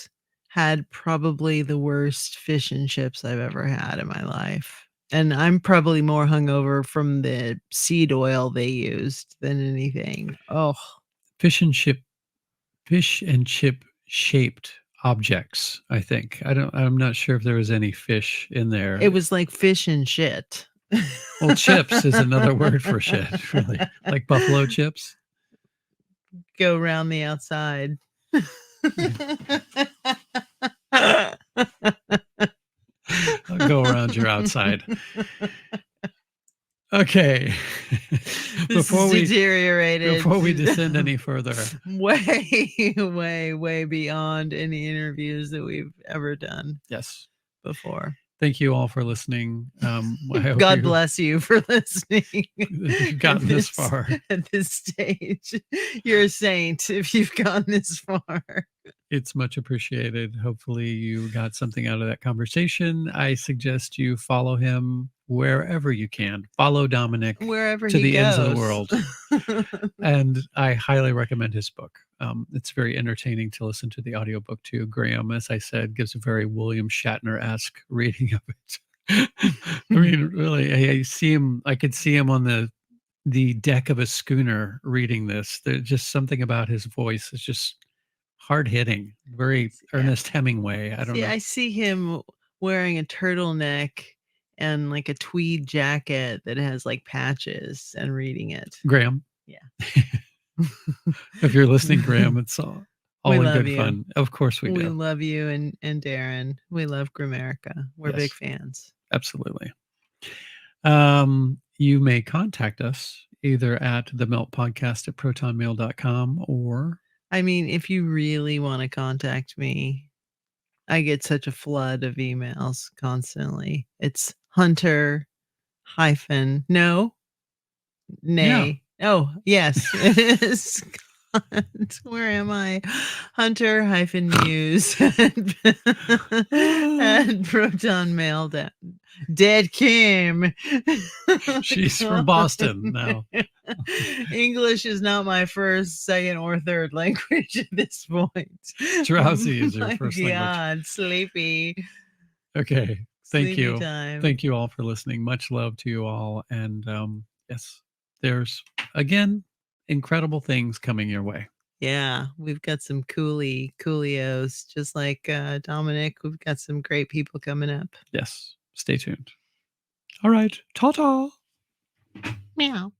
had probably the worst fish and chips I've ever had in my life. And I'm probably more hungover from the seed oil they used than anything. Oh, fish and chip shaped objects, I think. I'm not sure if there was any fish in there. It was like fish and shit. Well, chips is another word for shit, really. Like buffalo chips. Go around the outside. I'll go around your outside. Okay. This is deteriorated. Before we descend any further. Way beyond any interviews that we've ever done. Yes. Before. Thank you all for listening. God bless you for listening. You've gotten this far. At this stage. You're a saint if you've gotten this far. It's much appreciated. Hopefully you got something out of that conversation. I suggest you follow him wherever you can. Follow Dominic wherever to he the goes. ends of the world. And I highly recommend his book. It's very entertaining to listen to the audiobook too. Graham, as I said, gives a very William Shatner-esque reading of it. I mean, really, I could see him on the deck of a schooner reading this. There's just something about his voice. It's just hard hitting, very Ernest Hemingway. I don't know. I see him wearing a turtleneck and like a tweed jacket that has like patches and reading it. Graham. Yeah. If you're listening, Graham, it's all in good fun. Of course we do. We love you and Darren. We love Grimerica. We're big fans. Absolutely. You may contact us either at themeltpodcast@protonmail.com or... I mean, if you really want to contact me, I get such a flood of emails constantly. It's Hunter hyphen no nay. Yeah. Oh, yes. It is. Where am I? Hunter hyphen news at Proton Mail. Dead Kim. She's from Boston now. English is not my first, second, or third language at this point. Drowsy is your first language. God, sleepy. Okay. Thank sleepy you. Time. Thank you all for listening. Much love to you all. And yes, there's, again, incredible things coming your way. Yeah, we've got some coolios, just like Dominic. We've got some great people coming up. Yes. Stay tuned. All right. Ta-ta. Meow.